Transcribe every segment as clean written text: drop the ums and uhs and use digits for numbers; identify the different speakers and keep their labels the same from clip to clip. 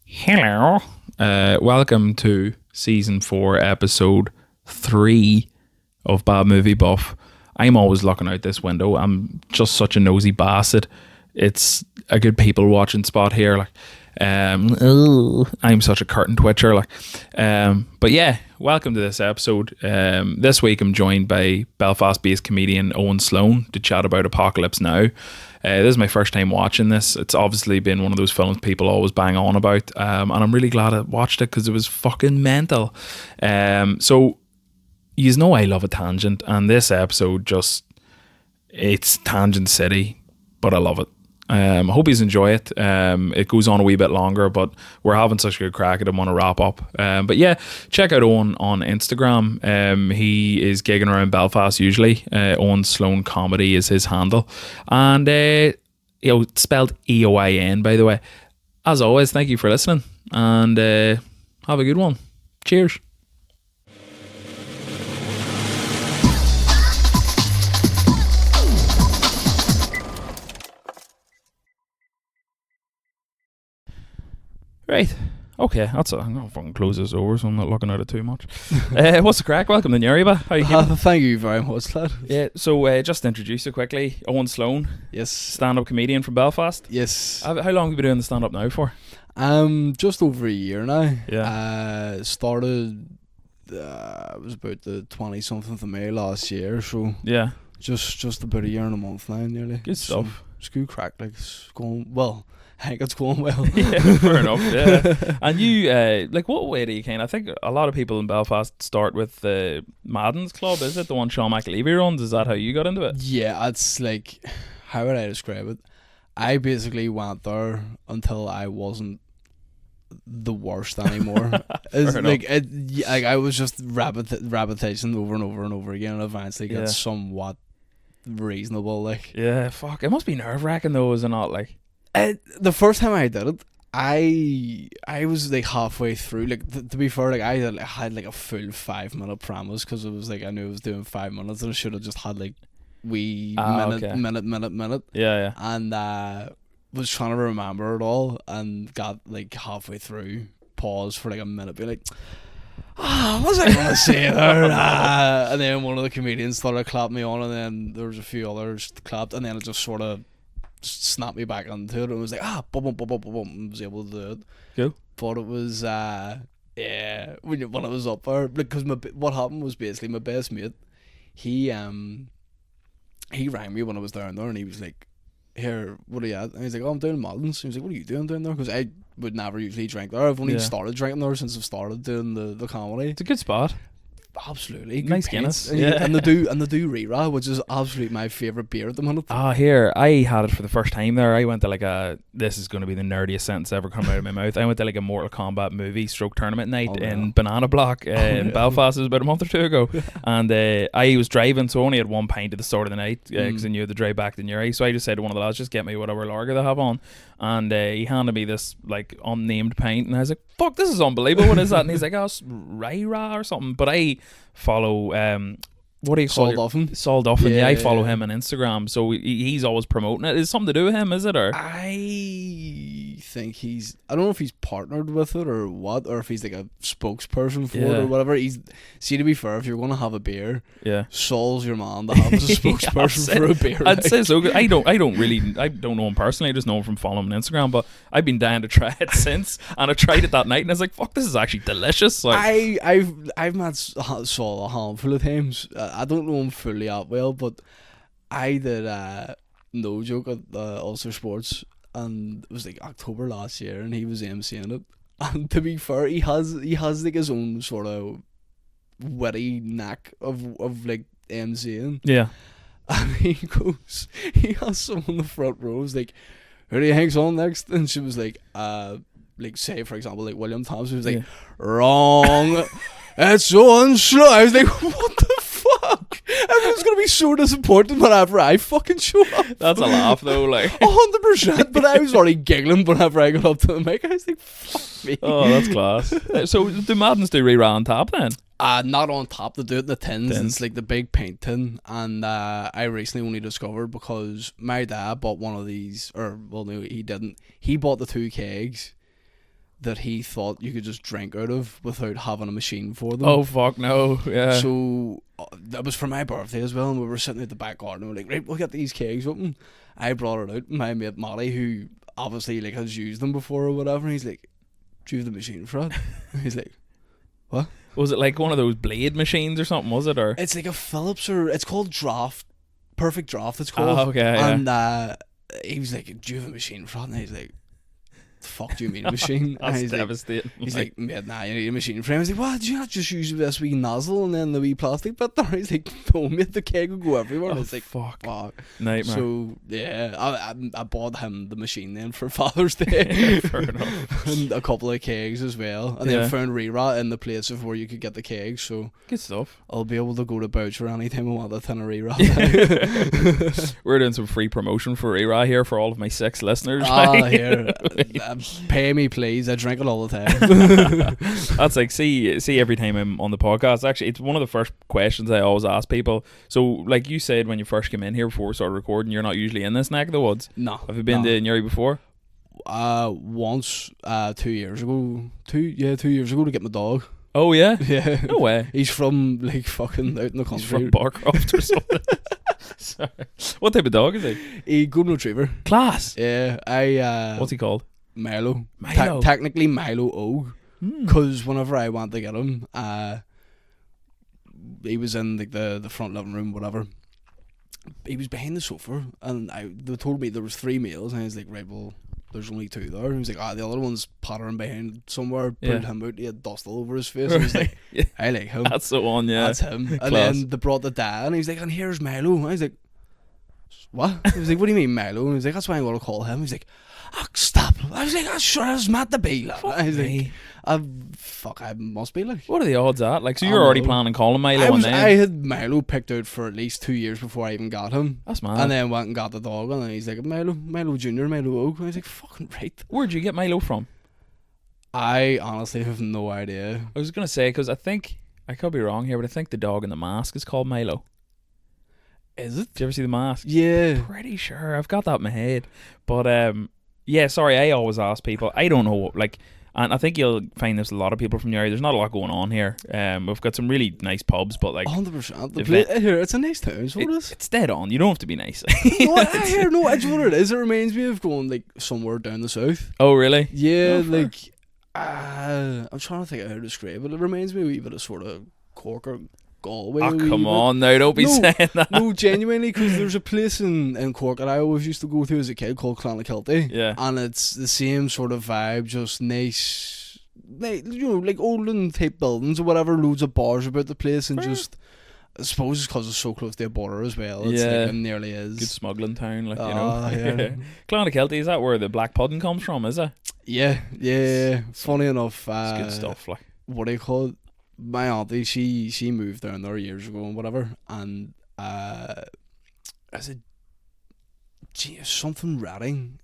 Speaker 1: Hello. Welcome to season 4, episode 3 of Bad Movie Buff. I'm always looking out this window. I'm just such a nosy bastard. It's a good people watching spot here. I'm such a curtain twitcher. But yeah, welcome to this episode. This week I'm joined by Belfast-based comedian Eoin Sloan to chat about Apocalypse Now. This is my first time watching this. It's obviously been one of those films people always bang on about, and I'm really glad I watched it because it was fucking mental. So you know I love a tangent, and this episode it's Tangent City, but I love it. I hope you enjoy it. It goes on a wee bit longer, but we're having such a good crack. I didn't want to wrap up. But yeah, check out Eoin on Instagram. He is gigging around Belfast usually. Eoin Sloan Comedy is his handle. And, it's spelled E-O-I-N, by the way. As always, thank you for listening. And have a good one. Cheers. Right. Okay, I'm gonna fucking close this over so I'm not looking at it too much. What's the crack? Welcome to Nuriba. How you keeping?
Speaker 2: Thank you very much, lad.
Speaker 1: Yeah, so just to introduce you quickly, Eoin Sloan,
Speaker 2: Yes.
Speaker 1: stand-up comedian from Belfast.
Speaker 2: Yes.
Speaker 1: How long have you been doing the stand-up now for?
Speaker 2: Just over a year now.
Speaker 1: Yeah.
Speaker 2: Started, it was about the 20-something of May last year, so
Speaker 1: Yeah.
Speaker 2: just about a year and a month now, nearly.
Speaker 1: Good stuff.
Speaker 2: It's good crack, it's going, well, I think it's going well.
Speaker 1: Yeah, fair enough, yeah. And you, what way do you I think a lot of people in Belfast start with the Madden's Club, is it? The one Sean McAlevey runs? Is that how you got into it?
Speaker 2: Yeah, it's like, how would I describe it? I basically went there until I wasn't the worst anymore. It's like I was just repetition over and over and over again, and eventually got somewhat reasonable.
Speaker 1: Yeah, fuck. It must be nerve-wracking though, is it not?
Speaker 2: The first time I did it, I was like halfway through. To be fair, I had like a full 5-minute premise because it was like I knew I was doing 5 minutes and I should have just had like minute.
Speaker 1: Yeah.
Speaker 2: And was trying to remember it all and got like halfway through, paused for like a minute, be like, what was I gonna say there? And then one of the comedians started clapping me on, and then there was a few others clapped, and then it just sort of snapped me back into it, and was like, boom, and was able to do it.
Speaker 1: Cool.
Speaker 2: But it was when I was up there, because what happened was basically my best mate, he rang me when I was down there, and he was like, here, what are you at? And he's like, I'm down in Malton's. He was like, what are you doing down there? Because I would never usually drink there. I've only started drinking there since I've started doing the comedy.
Speaker 1: It's a good spot.
Speaker 2: Absolutely.
Speaker 1: Nice Guinness.
Speaker 2: And they do Rira, which is absolutely my favourite beer at the minute.
Speaker 1: Here, I had it for the first time there. I went to this is going to be the nerdiest sentence ever come out of my mouth. I went to like a Mortal Kombat movie tournament night in Banana Block in Belfast. It was about a month or two ago. And I was driving, so I only had one pint at the start of the night because I knew I had to drive back to Newry. So I just said to one of the lads, just get me whatever lager they have on. And he handed me this like unnamed pint, and I was like, fuck, this is unbelievable. What is that? And he's like, oh, it's Rira or something. But I follow what do you call it? Saul Duffin. Yeah, I follow him on Instagram, so he's always promoting it. Is it something to do with him, is it? Or
Speaker 2: I think I don't know if he's partnered with it or what, or if he's like a spokesperson for it or whatever. To be fair, if you're going to have a beer, Saul's your man to have as a spokesperson for a beer.
Speaker 1: I'd say so. I don't know him personally. I just know him from following him on Instagram, but I've been dying to try it since, and I tried it that night, and I was like, fuck, this is actually delicious. Like,
Speaker 2: I've met Saul a handful of times. I don't know him fully that well, but I did no joke at Ulster Sports, and it was like October last year, and he was emceeing it. And to be fair, he has like his own sort of witty knack of like emceeing.
Speaker 1: Yeah.
Speaker 2: And he has someone in the front row who's like, who do you think's on next? And she was like say for example like William Thompson was like, wrong. It's Eoin Sloan. I was like, what the fuck? Everyone's gonna be so disappointed whenever I fucking show up.
Speaker 1: That's a laugh though, like
Speaker 2: 100%. But I was already giggling whenever I got up to the mic. I was like, fuck me.
Speaker 1: Oh, that's class. So do Maddens do Rira on tap then?
Speaker 2: Not on top. They do it in the tins. It's like the big paint tin. And I recently only discovered because my dad bought one of these, or well, no, he didn't. He bought the 2 kegs. that he thought you could just drink out of without having a machine for them.
Speaker 1: Oh fuck no! Yeah.
Speaker 2: So that was for my birthday as well, and we were sitting at the back garden and we were like, right, we'll get these kegs open. I brought it out, my mate Matty, who obviously like has used them before or whatever, and he's like, do you have the machine for it? He's like, what?
Speaker 1: Was it like one of those blade machines or something, was it? Or
Speaker 2: It's like a Philips, or it's called Perfect Draft it's called.
Speaker 1: Oh, okay, yeah.
Speaker 2: And he was like, do you have a machine for it? And he's like, the fuck do you mean a machine? And
Speaker 1: that's
Speaker 2: he's
Speaker 1: devastating.
Speaker 2: He's like, mate, nah, you need a machine for him. I was like, what? Did you not just use this wee nozzle and then the wee plastic bit there? He's like, no, mate, the keg will go everywhere. And
Speaker 1: Oh
Speaker 2: it's like,
Speaker 1: fuck.
Speaker 2: fuck.
Speaker 1: Nightmare.
Speaker 2: So, yeah, I bought him the machine then for Father's Day.
Speaker 1: Fair enough.
Speaker 2: And a couple of kegs as well. And
Speaker 1: Yeah.
Speaker 2: then found Rera in the place of where you could get the kegs. So
Speaker 1: Good stuff.
Speaker 2: I'll be able to go to Boucher anytime I want a tin of Rera.
Speaker 1: We're doing some free promotion for Era here for all of my 6 listeners.
Speaker 2: Here. Pay me, please. I drink it all the time.
Speaker 1: That's like, see every time I'm on the podcast, actually it's one of the first questions I always ask people. So like you said when you first came in here before we started recording, you're not usually in this neck of the woods.
Speaker 2: No.
Speaker 1: Have you been to Newry before?
Speaker 2: Once 2 years ago. 2 years ago to get my dog.
Speaker 1: Oh yeah?
Speaker 2: Yeah.
Speaker 1: No way.
Speaker 2: He's from like fucking out in the country.
Speaker 1: He's from Barcroft or something. Sorry. What type of dog is he?
Speaker 2: A golden retriever.
Speaker 1: Class.
Speaker 2: Yeah.
Speaker 1: What's he called?
Speaker 2: Milo.
Speaker 1: Milo.
Speaker 2: Technically Milo Og. Because whenever I went to get him, he was in like the front living room, whatever. He was behind the sofa, and they told me there was 3 males, and I was like, right, well, there's only 2 there. He was like, the other one's pattering behind somewhere. Pulled him out. He had dust all over his face. And he was like,
Speaker 1: Yeah.
Speaker 2: I like him.
Speaker 1: That's the one, yeah.
Speaker 2: That's him. And
Speaker 1: Class.
Speaker 2: then they brought the dad, and he's like, and here's Milo. And I was like, what? I was like, what do you mean Milo? And he was like, that's why I'm going to call him. He's like, oh, stop. I was like, I'm sure I was meant to be. Like. I was like, I must be like.
Speaker 1: What are the odds at? Like, so you're already planning calling Milo
Speaker 2: I had Milo picked out for at least 2 years before I even got him.
Speaker 1: That's mad.
Speaker 2: And then went and got the dog, and then he's like, Milo Junior, Milo Og. And I was like, fucking right.
Speaker 1: Where'd you get Milo from?
Speaker 2: I honestly have no idea.
Speaker 1: I was gonna say, because I think I could be wrong here, but I think the dog in the mask is called Milo.
Speaker 2: Is it?
Speaker 1: Did you ever see the mask?
Speaker 2: Yeah.
Speaker 1: Pretty sure. I've got that in my head. But yeah, sorry, I always ask people. I don't know, like, and I think you'll find there's a lot of people from Newry. There's not a lot going on here. We've got some really nice pubs, but like
Speaker 2: 100%. Here, it's a nice town. So
Speaker 1: it's dead on. You don't have to be nice.
Speaker 2: No, I hear no. I do what it is. It reminds me of going like somewhere down the south.
Speaker 1: Oh really?
Speaker 2: Yeah,
Speaker 1: Oh,
Speaker 2: like I'm trying to think of how to describe it. It reminds me a wee bit of sort of Cork or Galway.
Speaker 1: Oh come on now, don't be saying that.
Speaker 2: No, genuinely, because there's a place in Cork that I always used to go to as a kid called Clonakilty.
Speaker 1: Yeah.
Speaker 2: And it's the same sort of vibe, just nice, like, you know, like olden type buildings or whatever, loads of bars about the place, and just, I suppose it's because it's so close to a border as well. It's like it nearly is.
Speaker 1: Good smuggling town, like, you know.
Speaker 2: Yeah.
Speaker 1: Clonakilty, is that where the black pudding comes from, is it?
Speaker 2: Yeah. Funny enough,
Speaker 1: It's good stuff, like.
Speaker 2: what do you call it? My auntie, she moved down there years ago and whatever, and I said, gee, something Redding.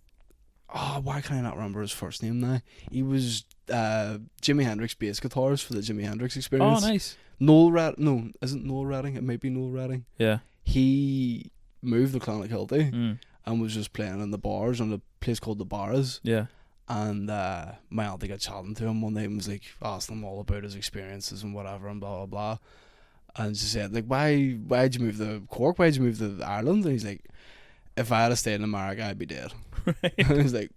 Speaker 2: Oh, why can I not remember his first name now? He was Jimi Hendrix bass guitarist for the Jimi Hendrix Experience.
Speaker 1: Oh, nice.
Speaker 2: No, isn't Noel Redding? It might be Noel Redding.
Speaker 1: Yeah.
Speaker 2: He moved to Clonakilty
Speaker 1: Mm.
Speaker 2: and was just playing in the bars on a place called the Barras.
Speaker 1: Yeah.
Speaker 2: And my auntie got chatting to him one day and was like, asking him all about his experiences and whatever and blah blah blah. And she said, like, why'd you move to Cork? Why'd you move to Ireland? And he's like, if I had stayed in America, I'd be dead.
Speaker 1: Right.
Speaker 2: And I was like,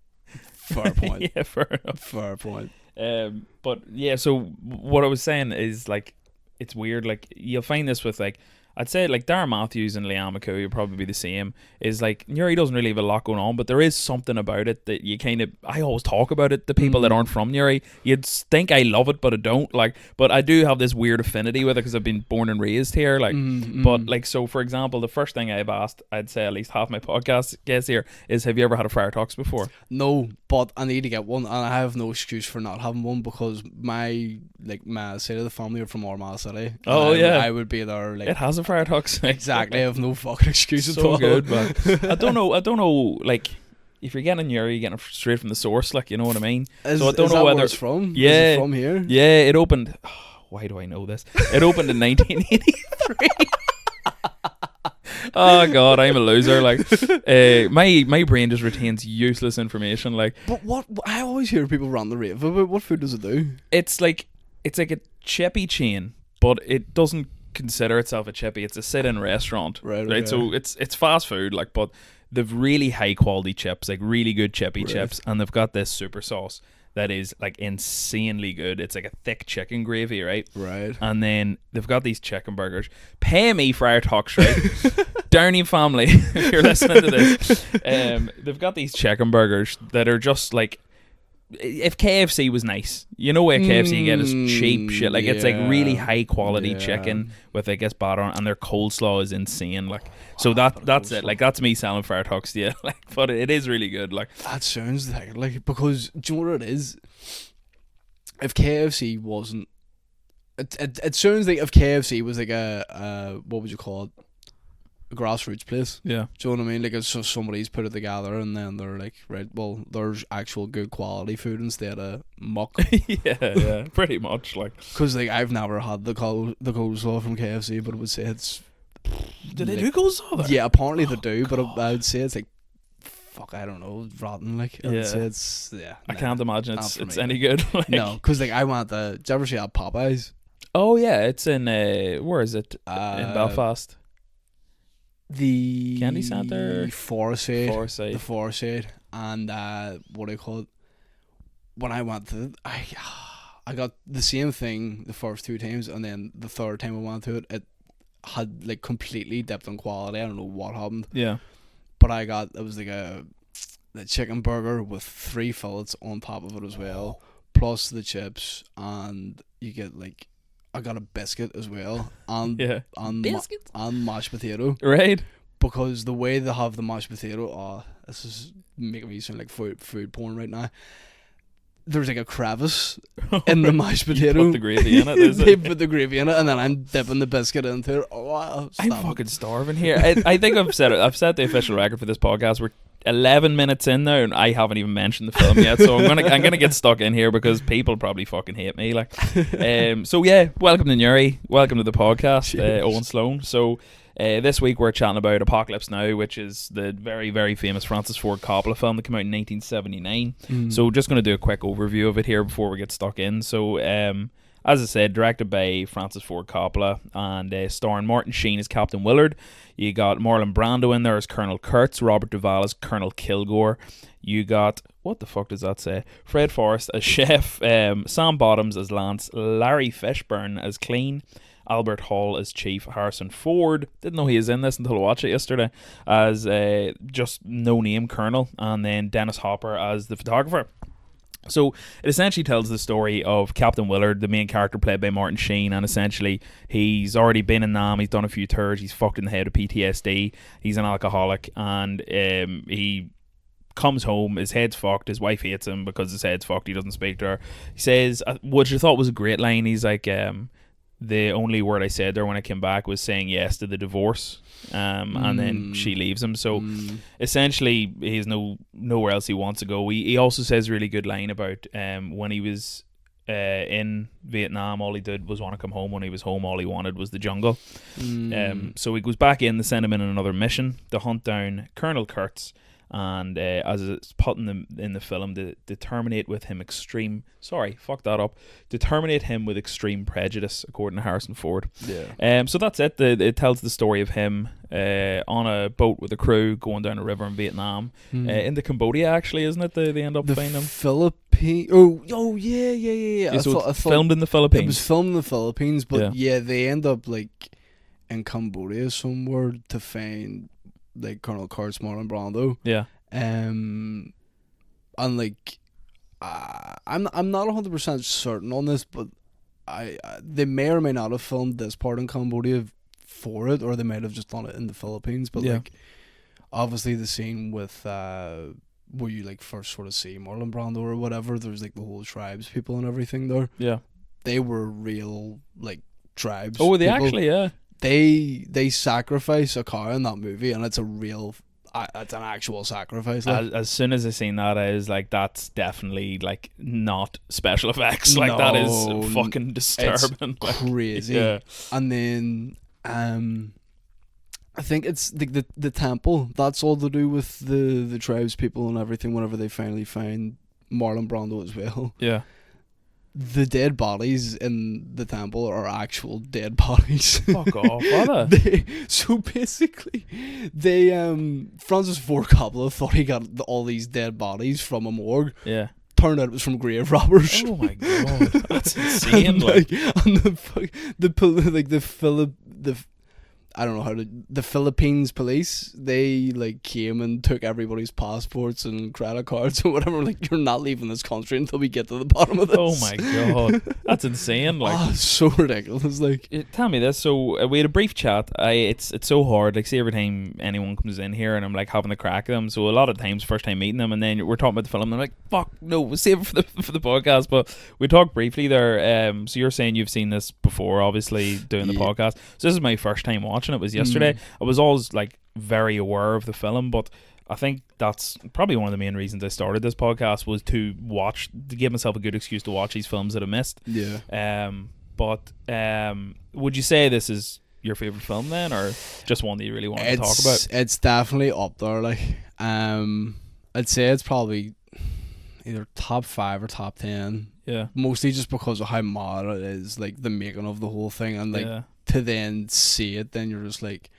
Speaker 2: fair point.
Speaker 1: Yeah, fair enough.
Speaker 2: Fair point.
Speaker 1: But yeah, so what I was saying is, like, it's weird. Like, you'll find this with, like, I'd say, like, Darren Matthews and Liam McCoo would probably be the same. Is like, Newry doesn't really have a lot going on, but there is something about it that you kind of, I always talk about it to people that aren't from Newry. You'd think I love it, but I don't. Like, but I do have this weird affinity with it because I've been born and raised here. Like, but like, so for example, the first thing I've asked, I'd say at least half my podcast guests here is, have you ever had a Friar Tuck's before?
Speaker 2: No, but I need to get one, and I have no excuse for not having one because my side of the family are from Armagh City.
Speaker 1: Oh yeah,
Speaker 2: I would be there. Like,
Speaker 1: it has a Friar Tuck's.
Speaker 2: Exactly, I have no fucking excuse at
Speaker 1: so
Speaker 2: all.
Speaker 1: Good, but I don't know. Like, if you're getting Newry, you're getting it straight from the source. Like, you know what I mean?
Speaker 2: So I don't know whether it's from.
Speaker 1: Yeah,
Speaker 2: is it from here.
Speaker 1: Yeah, it opened. Why do I know this? It opened in 1983. Oh god, I'm a loser. Like, my brain just retains useless information. Like,
Speaker 2: But what I always hear people run the rave about, what food does it do?
Speaker 1: it's like a chippy chain, but it doesn't consider itself a chippy. It's a sit-in restaurant,
Speaker 2: Right,
Speaker 1: right?
Speaker 2: okay.
Speaker 1: So it's fast food, like, but they've really high quality chips, like really good chippy
Speaker 2: Right.
Speaker 1: chips, and they've got this super sauce that is like insanely good. It's like a thick chicken gravy, right?
Speaker 2: Right.
Speaker 1: And then they've got these chicken burgers. Pay me, Friar Tucks, right? Downey family, if you're listening to this, they've got these chicken burgers that are just like, if KFC was nice, you know where KFC you get is cheap shit. Like, it's like really high quality chicken with, I guess, batter on, and their coleslaw is insane. Like, so that's it. Like, that's me selling Friar Tucks to you. Like, but it is really good. Like,
Speaker 2: That sounds like because do you know what it is? If KFC wasn't, it sounds like if KFC was like a what would you call it? A grassroots place.
Speaker 1: yeah,
Speaker 2: Do you know what I mean? Like, it's just somebody's put it together and then they're like, right, well, there's actual good quality food instead of muck.
Speaker 1: yeah, pretty much. Like,
Speaker 2: Because like I've never had the coleslaw from KFC, but I would say it's.
Speaker 1: do they do coleslaw there?
Speaker 2: Yeah, apparently they do, but I would say it's like, fuck, I don't know, rotten. Like, I would say it's
Speaker 1: I can't imagine
Speaker 2: not
Speaker 1: it's
Speaker 2: for me.
Speaker 1: any good. Like,
Speaker 2: No, because like I went to. Did you ever see that Popeyes?
Speaker 1: Oh yeah, it's in where is it? In Belfast.
Speaker 2: The
Speaker 1: Candy Centre?
Speaker 2: Forsyth.
Speaker 1: Forsyth.
Speaker 2: The Forsyth. And what do you call it? When I went to it, I got the same thing the first two times, and then the third time I went to it, it had like completely dipped in quality. I don't know what happened,
Speaker 1: Yeah.
Speaker 2: but it was like the chicken burger with 3 fillets on top of it as well, plus the chips, and you get like, I got a biscuit as well, and
Speaker 1: Yeah.
Speaker 2: and
Speaker 1: Biscuits?
Speaker 2: and mashed potato,
Speaker 1: Right.
Speaker 2: because the way they have the mashed potato, this is making me sound like food porn right now. There's like a crevice in the mashed potato.
Speaker 1: You put the gravy in it, is
Speaker 2: They
Speaker 1: it?
Speaker 2: put the gravy in it, and then I'm dipping the biscuit into it. Oh, wow,
Speaker 1: I'm fucking starving here. I think I've said it. I've set the official record for this podcast. We're 11 minutes in now, and I haven't even mentioned the film yet. So I'm gonna get stuck in here because people probably fucking hate me. Like, so yeah, welcome to Newry. Welcome to the podcast, Eoin Sloan. So. This week we're chatting about Apocalypse Now, which is the very, very famous Francis Ford Coppola film that came out in 1979. So just going to do a quick overview of it here before we get stuck in. So as I said, directed by Francis Ford Coppola and starring Martin Sheen as Captain Willard. You got Marlon Brando in there as Colonel Kurtz, Robert Duvall as Colonel Kilgore. You got, what the fuck does that say? Fred Forrest as Chef, Sam Bottoms as Lance, Larry Fishburne as Clean, Albert Hall as Chief, Harrison Ford, didn't know he was in this until I watched it yesterday, as just no-name Colonel, and then Dennis Hopper as the photographer. So it essentially tells the story of Captain Willard, the main character played by Martin Sheen, and essentially he's already been in Nam, he's done a few tours, he's fucked in the head with PTSD, he's an alcoholic, and he comes home, his head's fucked, his wife hates him because his head's fucked, he doesn't speak to her. He says, which I thought was a great line, he's like, the only word I said there when I came back was saying yes to the divorce, and then she leaves him. So essentially, he has nowhere else he wants to go. He also says a really good line about when he was in Vietnam, all he did was want to come home. When he was home, all he wanted was the jungle. So he goes back in, they send him in another mission to hunt down Colonel Kurtz. And as it's put in the film, to terminate with him to terminate him with extreme prejudice, according to Harrison Ford.
Speaker 2: Yeah.
Speaker 1: So that's it. It tells the story of him on a boat with a crew going down a river in Vietnam, into Cambodia. Actually, isn't it? They end up finding him.
Speaker 2: Philippines. Oh yeah.
Speaker 1: Yeah,
Speaker 2: I
Speaker 1: so
Speaker 2: thought
Speaker 1: filmed in the Philippines.
Speaker 2: It was filmed in the Philippines, but
Speaker 1: Yeah.
Speaker 2: they end up like in Cambodia somewhere to find like Colonel Kurtz, Marlon Brando.
Speaker 1: Yeah.
Speaker 2: And like, I'm not 100% certain on this, but they may or may not have filmed this part in Cambodia for it, or they might have just done it in the Philippines. But like, obviously the scene with where you like first sort of see Marlon Brando or whatever, there's like the whole tribes people and everything there.
Speaker 1: Yeah.
Speaker 2: They were real like tribes.
Speaker 1: Oh, were they
Speaker 2: people.
Speaker 1: actually? Yeah.
Speaker 2: They sacrifice a cow in that movie, and it's it's an actual sacrifice. Like.
Speaker 1: As soon as I seen that, I was like, that's definitely like not special effects. Like, that is fucking disturbing.
Speaker 2: It's crazy.
Speaker 1: Yeah.
Speaker 2: And then I think it's the temple. That's all to do with the tribes people and everything. Whenever they finally find Marlon Brando as well,
Speaker 1: Yeah.
Speaker 2: the dead bodies in the temple are actual dead bodies.
Speaker 1: Fuck off, are they?
Speaker 2: So basically, they Francis Ford Coppola thought he got all these dead bodies from a morgue.
Speaker 1: Yeah.
Speaker 2: Turned out it was from grave robbers.
Speaker 1: Oh my god, that's insane.
Speaker 2: And I don't know the Philippines police, they like came and took everybody's passports and credit cards or whatever. Like, you're not leaving this country until we get to the bottom of this.
Speaker 1: Oh my god, that's insane. Like,
Speaker 2: it's so ridiculous. Like,
Speaker 1: tell me this. So we had a brief chat. It's so hard. Like, see, every time anyone comes in here and I'm like having the crack of them. So a lot of times, first time meeting them, and then we're talking about the film, and I'm like, fuck no, we'll save it for the podcast. But we talked briefly there. So you're saying you've seen this before, obviously doing the podcast. So this is my first time watching it. Was yesterday. I was always like very aware of the film, but I think that's probably one of the main reasons I started this podcast, was to give myself a good excuse to watch these films that I missed.
Speaker 2: Yeah.
Speaker 1: But would you say this is your favorite film then, or just one that you really want to talk about?
Speaker 2: It's definitely up there. Like, I'd say it's probably either top 5 or top 10.
Speaker 1: Yeah.
Speaker 2: Mostly just because of how mad it is, like the making of the whole thing, and like to then see it, then you're just like,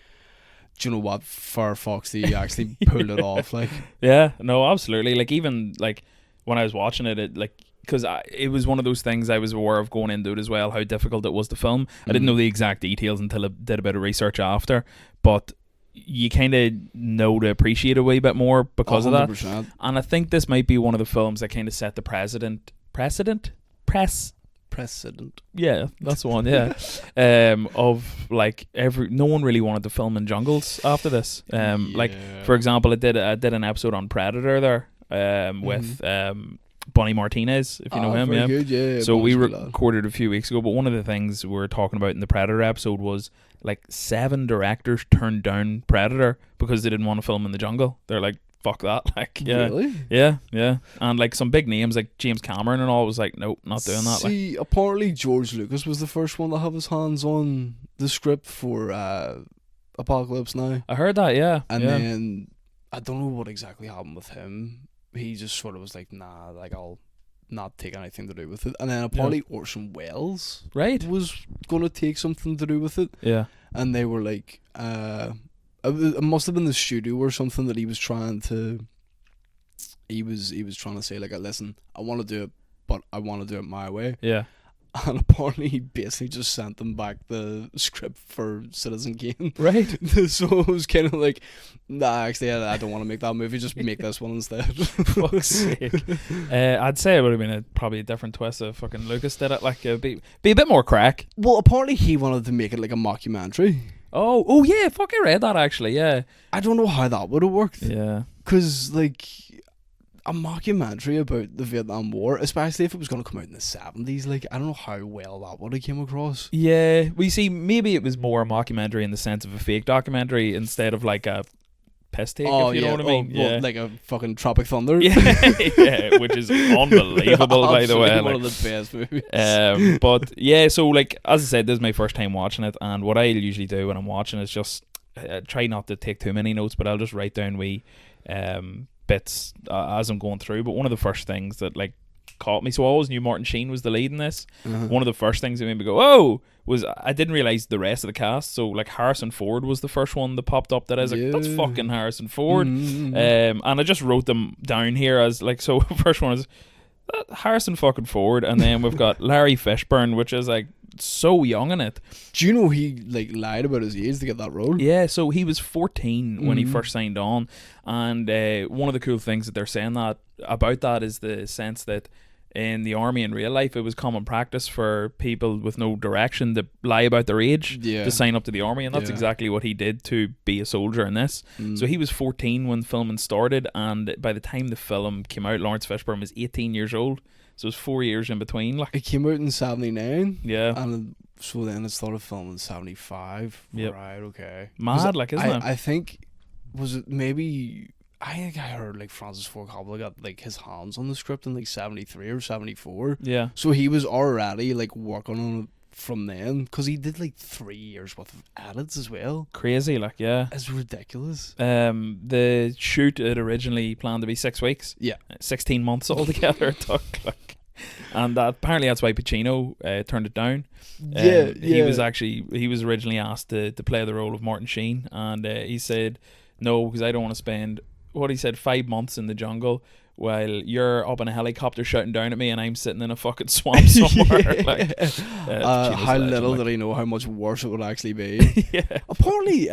Speaker 2: do you know what, Firefox, you actually pulled it off. Like,
Speaker 1: yeah, no, absolutely. Like, even like when I was watching it like, because it was one of those things I was aware of going into it as well, how difficult it was to film. I didn't know the exact details until I did a bit of research after, but you kind of know to appreciate it a wee bit more because 100%. Of that. And I think this might be one of the films that kind of set the precedent. Yeah, that's the one. Yeah, of like no one really wanted to film in jungles after this. Like, for example, I did an episode on Predator there, with Bunny Martinez, if you know him. Yeah.
Speaker 2: Good, yeah.
Speaker 1: So we recorded a few weeks ago, but one of the things we were talking about in the Predator episode was like 7 directors turned down Predator because they didn't want to film in the jungle. They're like, fuck that. Like, yeah.
Speaker 2: Really?
Speaker 1: Yeah. And like some big names like James Cameron and all was like, nope, not doing that.
Speaker 2: See, apparently George Lucas was the first one to have his hands on the script for Apocalypse Now.
Speaker 1: I heard that, yeah.
Speaker 2: And then I don't know what exactly happened with him. He just sort of was like, nah, like, I'll not take anything to do with it. And then apparently Orson Welles was going to take something to do with it.
Speaker 1: Yeah.
Speaker 2: And they were like, it must have been the studio or something that he was trying to say, like, listen, I want to do it, but I want to do it my way.
Speaker 1: Yeah.
Speaker 2: And apparently he basically just sent them back the script for Citizen Kane.
Speaker 1: Right.
Speaker 2: So it was kind of like, nah, actually, I don't want to make that movie, just make this one instead.
Speaker 1: Fuck's sake. I'd say it would have been probably a different twist if fucking Lucas did it. Like, be a bit more crack.
Speaker 2: Well, apparently he wanted to make it like a mockumentary.
Speaker 1: Oh yeah, fuck, I read that actually, yeah.
Speaker 2: I don't know how that would have worked.
Speaker 1: Yeah.
Speaker 2: Because, like, a mockumentary about the Vietnam War, especially if it was going to come out in the 70s, like, I don't know how well that would have came across.
Speaker 1: Yeah, we see maybe it was more a mockumentary in the sense of a fake documentary instead of like a piss take, if you know what I mean.
Speaker 2: Well, like a fucking Tropic Thunder.
Speaker 1: Yeah, which is unbelievable, by the way.
Speaker 2: One
Speaker 1: like,
Speaker 2: of the best movies.
Speaker 1: But yeah, so like, as I said, this is my first time watching it, and what I usually do when I'm watching is just try not to take too many notes, but I'll just write down wee bits as I'm going through. But one of the first things that like caught me, so I always knew Martin Sheen was the lead in this. One of the first things that made me go, oh, was I didn't realise the rest of the cast. So like Harrison Ford was the first one that popped up that I was like, that's fucking Harrison Ford. And I just wrote them down here as like, so first one is Harrison fucking Ford, and then we've got Larry Fishburne, which is like so young in it.
Speaker 2: Do you know he like lied about his age to get that role?
Speaker 1: Yeah, so he was 14 when he first signed on, and one of the cool things that they're saying that about that is the sense that in the army in real life it was common practice for people with no direction to lie about their age to sign up to the army, and that's exactly what he did to be a soldier in this. So he was 14 when filming started, and by the time the film came out, Lawrence Fishburne was 18 years old. So it was 4 years in between. Like,
Speaker 2: it came out in 79.
Speaker 1: Yeah.
Speaker 2: And so then it started filming in 75.
Speaker 1: Yep.
Speaker 2: Right, okay.
Speaker 1: Mad, like, isn't it?
Speaker 2: I think, was it maybe, I think I heard like Francis Ford Coppola got like his hands on the script in like 73 or 74.
Speaker 1: Yeah.
Speaker 2: So he was already like working on it from then, because he did like 3 years worth of edits as well.
Speaker 1: Crazy, like, yeah.
Speaker 2: It's ridiculous.
Speaker 1: The shoot had originally planned to be 6 weeks.
Speaker 2: Yeah.
Speaker 1: 16 months altogether it took, like. And apparently that's why Pacino turned it down. He was originally asked to play the role of Martin Sheen, and he said no, because I don't want to spend, what he said, 5 months in the jungle while you're up in a helicopter shouting down at me and I'm sitting in a fucking swamp somewhere. Like,
Speaker 2: how little did he know how much worse it would actually be.
Speaker 1: Yeah.
Speaker 2: Apparently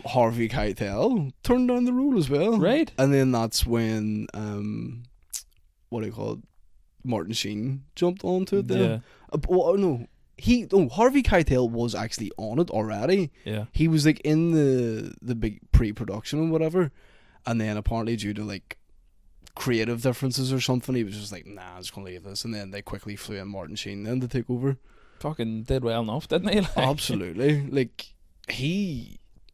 Speaker 2: Harvey Keitel turned down the role as well,
Speaker 1: right?
Speaker 2: And then that's when what do you call it, Martin Sheen jumped onto it then. Harvey Keitel was actually on it already.
Speaker 1: Yeah.
Speaker 2: He was like in the big pre-production and whatever, and then apparently due to like creative differences or something, he was just like, nah, I'm just gonna leave this, and then they quickly flew in Martin Sheen then to take over.
Speaker 1: Fucking did well enough, didn't he? Like,
Speaker 2: absolutely. Like,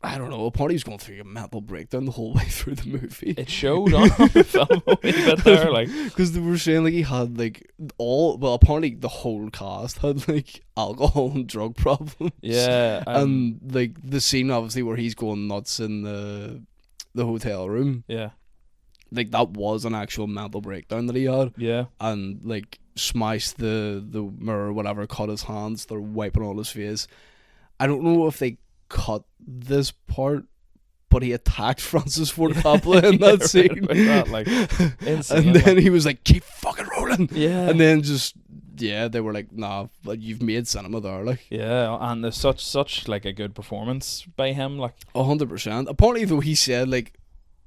Speaker 2: I don't know, apparently he was going through a mental breakdown the whole way through the movie.
Speaker 1: It showed on the film a wee bit there, like,
Speaker 2: because they were saying like he had like apparently the whole cast had like alcohol and drug problems.
Speaker 1: Yeah.
Speaker 2: And like the scene obviously where he's going nuts in the hotel room.
Speaker 1: Yeah.
Speaker 2: Like that was an actual mental breakdown that he had.
Speaker 1: Yeah.
Speaker 2: And like smashed the mirror or whatever, cut his hands, they're wiping all his face. I don't know if they cut this part, but he attacked Francis Ford Coppola in that scene.
Speaker 1: That, like, insane,
Speaker 2: and then he was like, keep fucking rolling.
Speaker 1: Yeah.
Speaker 2: And then just, yeah, they were like, nah, like, you've made cinema there, like.
Speaker 1: Yeah, and there's such like a good performance by him, like.
Speaker 2: 100%. Apparently though, he said like,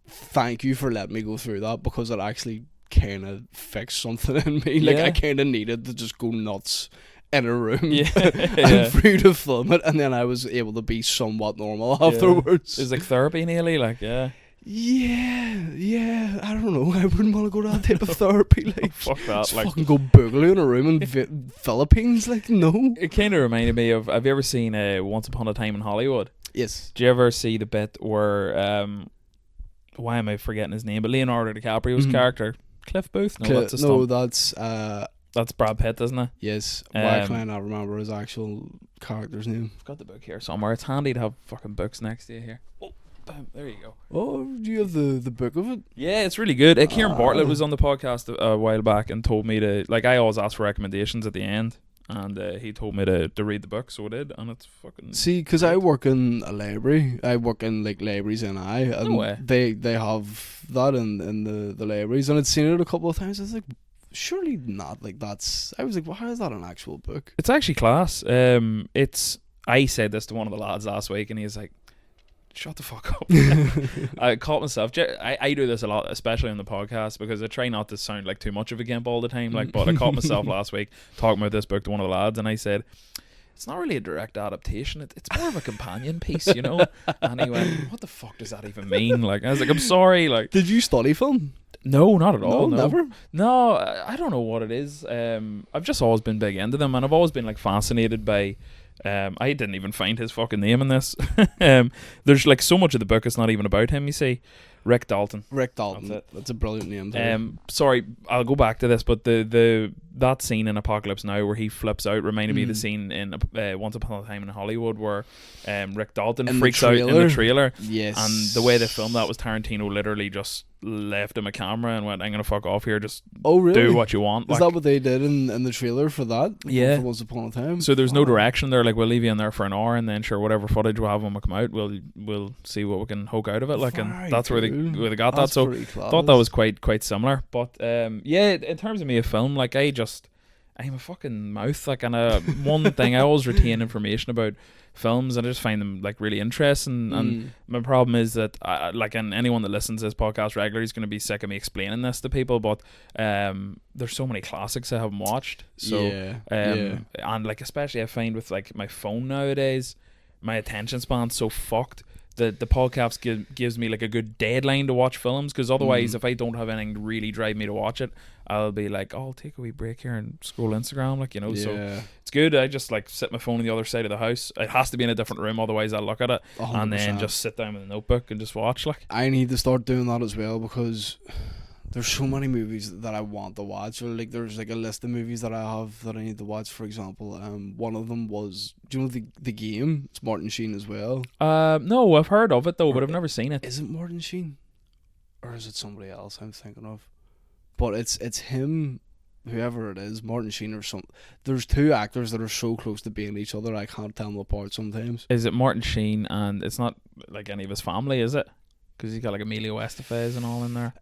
Speaker 2: thank you for letting me go through that, because it actually kind of fixed something in me. Like, I kind of needed to just go nuts in a room and for you to film it, and then I was able to be somewhat normal afterwards.
Speaker 1: It's like therapy nearly, like,
Speaker 2: yeah, I don't know, I wouldn't want to go to that type of therapy, like,
Speaker 1: fuck that,
Speaker 2: just
Speaker 1: like,
Speaker 2: fucking go boogaloo in a room in Philippines, like, no.
Speaker 1: It kind of reminded me of, have you ever seen Once Upon a Time in Hollywood?
Speaker 2: Yes.
Speaker 1: Do you ever see the bit where why am I forgetting his name, but Leonardo DiCaprio's character, Cliff Booth? That's Brad Pitt, isn't it?
Speaker 2: Yes. Why can I not remember his actual character's name?
Speaker 1: I've got the book here somewhere. It's handy to have fucking books next to you here. Oh, bam, there you go.
Speaker 2: Oh, do you have the book of it?
Speaker 1: Yeah, it's really good. Kieran Bartlett was on the podcast a while back and told me to, like, I always ask for recommendations at the end, and he told me to read the book, so I did, and it's fucking...
Speaker 2: See, because I work in a library. I work in, like, libraries and
Speaker 1: no way.
Speaker 2: They have that in the libraries, and I'd seen it a couple of times. I was like, surely not, like, that's... I was like, well, how is that an actual book?
Speaker 1: It's actually class. I said this to one of the lads last week, and he was like, shut the fuck up. I caught myself, I do this a lot, especially on the podcast, because I try not to sound like too much of a gimp all the time, like, but I caught myself last week talking about this book to one of the lads, and I said, it's not really a direct adaptation, it's more of a companion piece, you know. And he went, what the fuck does that even mean? Like, I was like, I'm sorry, like,
Speaker 2: did you study film?
Speaker 1: No, not at all.
Speaker 2: No, never.
Speaker 1: No, I don't know what it is. I've just always been big into them, and I've always been like fascinated by. I didn't even find his fucking name in this. There's like so much of the book it's not even about him. You see, Rick Dalton.
Speaker 2: That's a brilliant name.
Speaker 1: Sorry, I'll go back to this, but that scene in Apocalypse Now where he flips out reminded me of the scene in Once Upon a Time in Hollywood where Rick Dalton freaks out in the trailer.
Speaker 2: Yes.
Speaker 1: And the way they filmed that was Tarantino literally just left him a camera and went, I'm gonna fuck off here, just do what you want.
Speaker 2: Is that what they did in the trailer for that?
Speaker 1: Yeah.
Speaker 2: For Once Upon a Time?
Speaker 1: So there's no direction. They're like, we'll leave you in there for an hour, and then sure, whatever footage we'll have when we come out, we'll see what we can hoke out of it. Like, and that's where they got that. So I thought that was quite similar. But yeah, in terms of me a film, like, I'm a fucking mouth, like, and one thing I always retain information about films, and I just find them like really interesting. And my problem is that like, and anyone that listens to this podcast regularly is going to be sick of me explaining this to people, but there's so many classics I haven't watched. So and like, especially I find with like my phone nowadays, my attention span's so fucked. The podcast gives me like a good deadline to watch films, because otherwise if I don't have anything to really drive me to watch it, I'll be like, oh, I'll take a wee break here and scroll Instagram, like, you know. So it's good. I just like sit my phone on the other side of the house. It has to be in a different room, otherwise I'll look at it
Speaker 2: 100%.
Speaker 1: and then just sit down with a notebook and just watch. Like,
Speaker 2: I need to start doing that as well, because there's so many movies that I want to watch. Or like there's like a list of movies that I have that I need to watch. For example, one of them was, do you know the Game? It's Martin Sheen as well.
Speaker 1: No, I've heard of it though, but I've never seen it.
Speaker 2: Is it Martin Sheen, or is it somebody else I'm thinking of? But it's him, whoever it is, Martin Sheen or something. There's two actors that are so close to being each other I can't tell them apart sometimes.
Speaker 1: Is it Martin Sheen, and it's not like any of his family, is it? Because he's got like Emilio Estevez and all in there.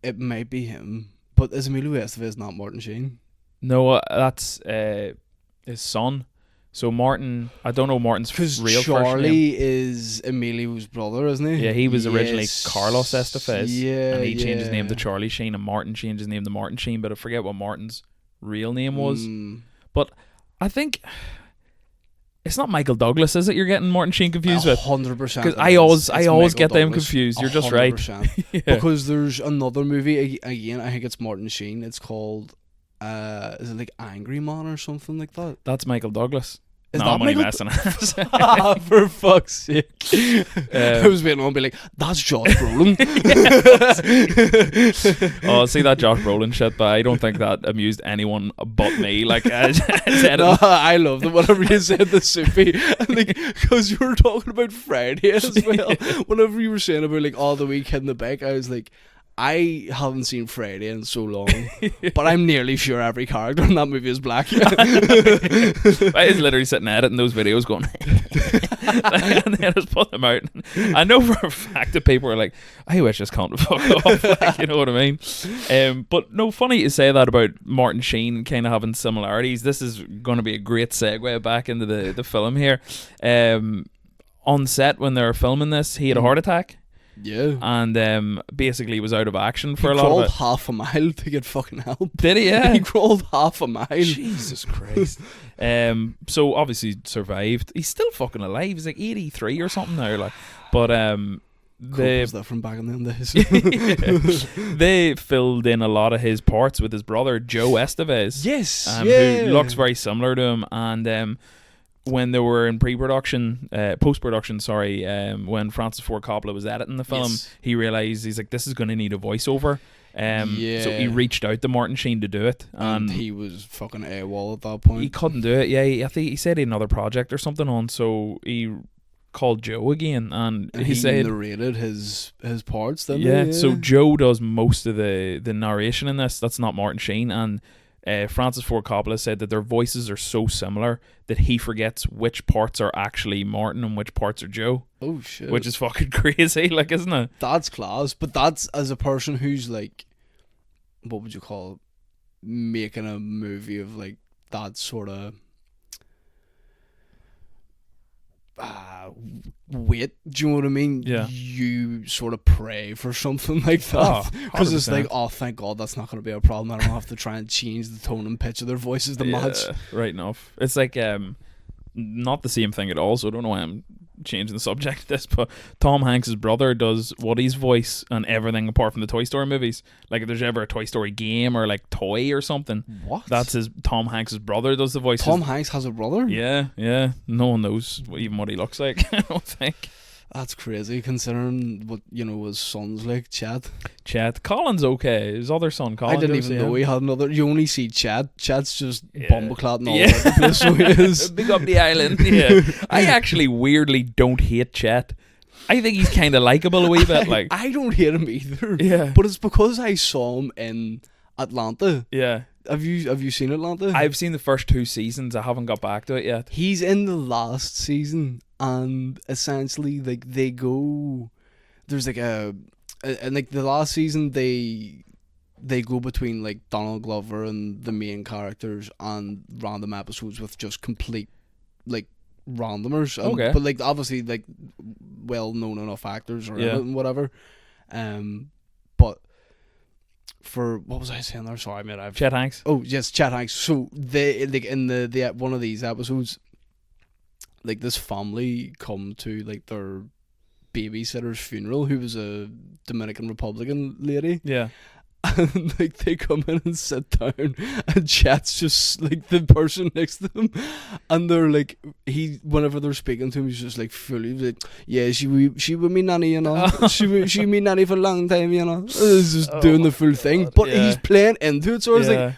Speaker 2: It might be him, but is Emilio Estevez not Martin Sheen?
Speaker 1: No, that's his son. So Martin, I don't know Martin's real first name.
Speaker 2: Charlie is Emilio's brother, isn't he?
Speaker 1: Yeah, he was originally Carlos Estevez.
Speaker 2: Yeah,
Speaker 1: and he changed his name to Charlie Sheen, and Martin changed his name to Martin Sheen, but I forget what Martin's real name was. But I think it's not Michael Douglas, is it? You're getting Martin Sheen confused with?
Speaker 2: 100%.
Speaker 1: Because I always get them confused. You're just right.
Speaker 2: Yeah. Because there's another movie again. I think it's Martin Sheen. It's called is it like Angry Man or something like that?
Speaker 1: That's Michael Douglas.
Speaker 2: Is
Speaker 1: no,
Speaker 2: that
Speaker 1: I'm only
Speaker 2: Michael
Speaker 1: messing.
Speaker 2: For fuck's sake. I was waiting on be like, that's Josh Brolin.
Speaker 1: Oh, see that Josh Brolin shit, but I don't think that amused anyone but me. Like,
Speaker 2: no, I loved it whenever you said the soupy. Like, because you were talking about Friday as well. Whenever you were saying about like all the week in the back, I was like, I haven't seen Friday in so long, but I'm nearly sure every character in that movie is black.
Speaker 1: I was literally sitting editing those videos going and then I just put them out. I know for a fact that people are like, I wish this can't fuck off, like, you know what I mean? But no, funny to say that about Martin Sheen kind of having similarities. This is going to be a great segue back into the film here. On set when they were filming this, he had a heart attack.
Speaker 2: Yeah.
Speaker 1: And basically was out of action for
Speaker 2: he
Speaker 1: a lot of it.
Speaker 2: He crawled half a mile to get fucking help.
Speaker 1: Did he? Yeah.
Speaker 2: He crawled half a mile.
Speaker 1: Jesus Christ. So obviously survived. He's still fucking alive. He's like 83 or something now. Like, but
Speaker 2: was that from back in them days?
Speaker 1: They filled in a lot of his parts with his brother Joe Estevez.
Speaker 2: Yes.
Speaker 1: Who looks very similar to him. And when they were in post-production, when Francis Ford Coppola was editing the film, he realised, he's like, this is going to need a voiceover. So he reached out to Martin Sheen to do it.
Speaker 2: And he was fucking AWOL at that point.
Speaker 1: He couldn't do it, I think he said he had another project or something on, so he called Joe again, and he said
Speaker 2: narrated his parts, didn't he?
Speaker 1: Yeah, so Joe does most of the narration in this. That's not Martin Sheen, and Francis Ford Coppola said that their voices are so similar that he forgets which parts are actually Martin and which parts are Joe.
Speaker 2: Oh shit.
Speaker 1: Which is fucking crazy, like, isn't it?
Speaker 2: That's class. But that's as a person who's like, what would you call it? Making a movie of like that sort of weight, do you know what I mean?
Speaker 1: Yeah.
Speaker 2: You sort of pray for something like that, because it's like, oh, thank God that's not going to be a problem. I don't have to try and change the tone and pitch of their voices to match.
Speaker 1: Right enough. It's like not the same thing at all, so I don't know why I'm changing the subject of this, but Tom Hanks' brother does Woody's voice and everything apart from the Toy Story movies. Like, if there's ever a Toy Story game or like toy or something,
Speaker 2: what?
Speaker 1: That's Tom Hanks' brother does the voice.
Speaker 2: Tom Hanks has a brother?
Speaker 1: Yeah. No one knows even what he looks like. I don't think.
Speaker 2: That's crazy, considering what, his son's like, Chad.
Speaker 1: Colin's okay. His other son, Colin.
Speaker 2: I didn't even know he had another. You only see Chad. Chad's just bumbleclatting all over the place, so he is.
Speaker 1: Big up the island. Yeah. I actually weirdly don't hate Chet. I think he's kind of likable a wee bit. Like,
Speaker 2: I don't hate him either.
Speaker 1: Yeah.
Speaker 2: But it's because I saw him in Atlanta.
Speaker 1: Yeah.
Speaker 2: Have you seen Atlanta?
Speaker 1: I've seen the first 2 seasons. I haven't got back to it yet.
Speaker 2: He's in the last season, and essentially, like, they go. There's like and like the last season, they go between like Donald Glover and the main characters, and random episodes with just complete like randomers.
Speaker 1: Okay.
Speaker 2: But like obviously like well known enough actors or whatever. But. For what was I saying there? Sorry, mate.
Speaker 1: Chet Hanks.
Speaker 2: Oh yes, Chet Hanks. So they like in the one of these episodes, like this family come to like their babysitter's funeral, who was a Dominican Republican lady.
Speaker 1: Yeah.
Speaker 2: and like they come in and sit down, and Chet's just like the person next to them, and they're like, whenever they're speaking to him, he's just like fully like, yeah, she with me nanny, you know, she me nanny for a long time, you know, he's just doing the full thing, but he's playing into it, so I was like,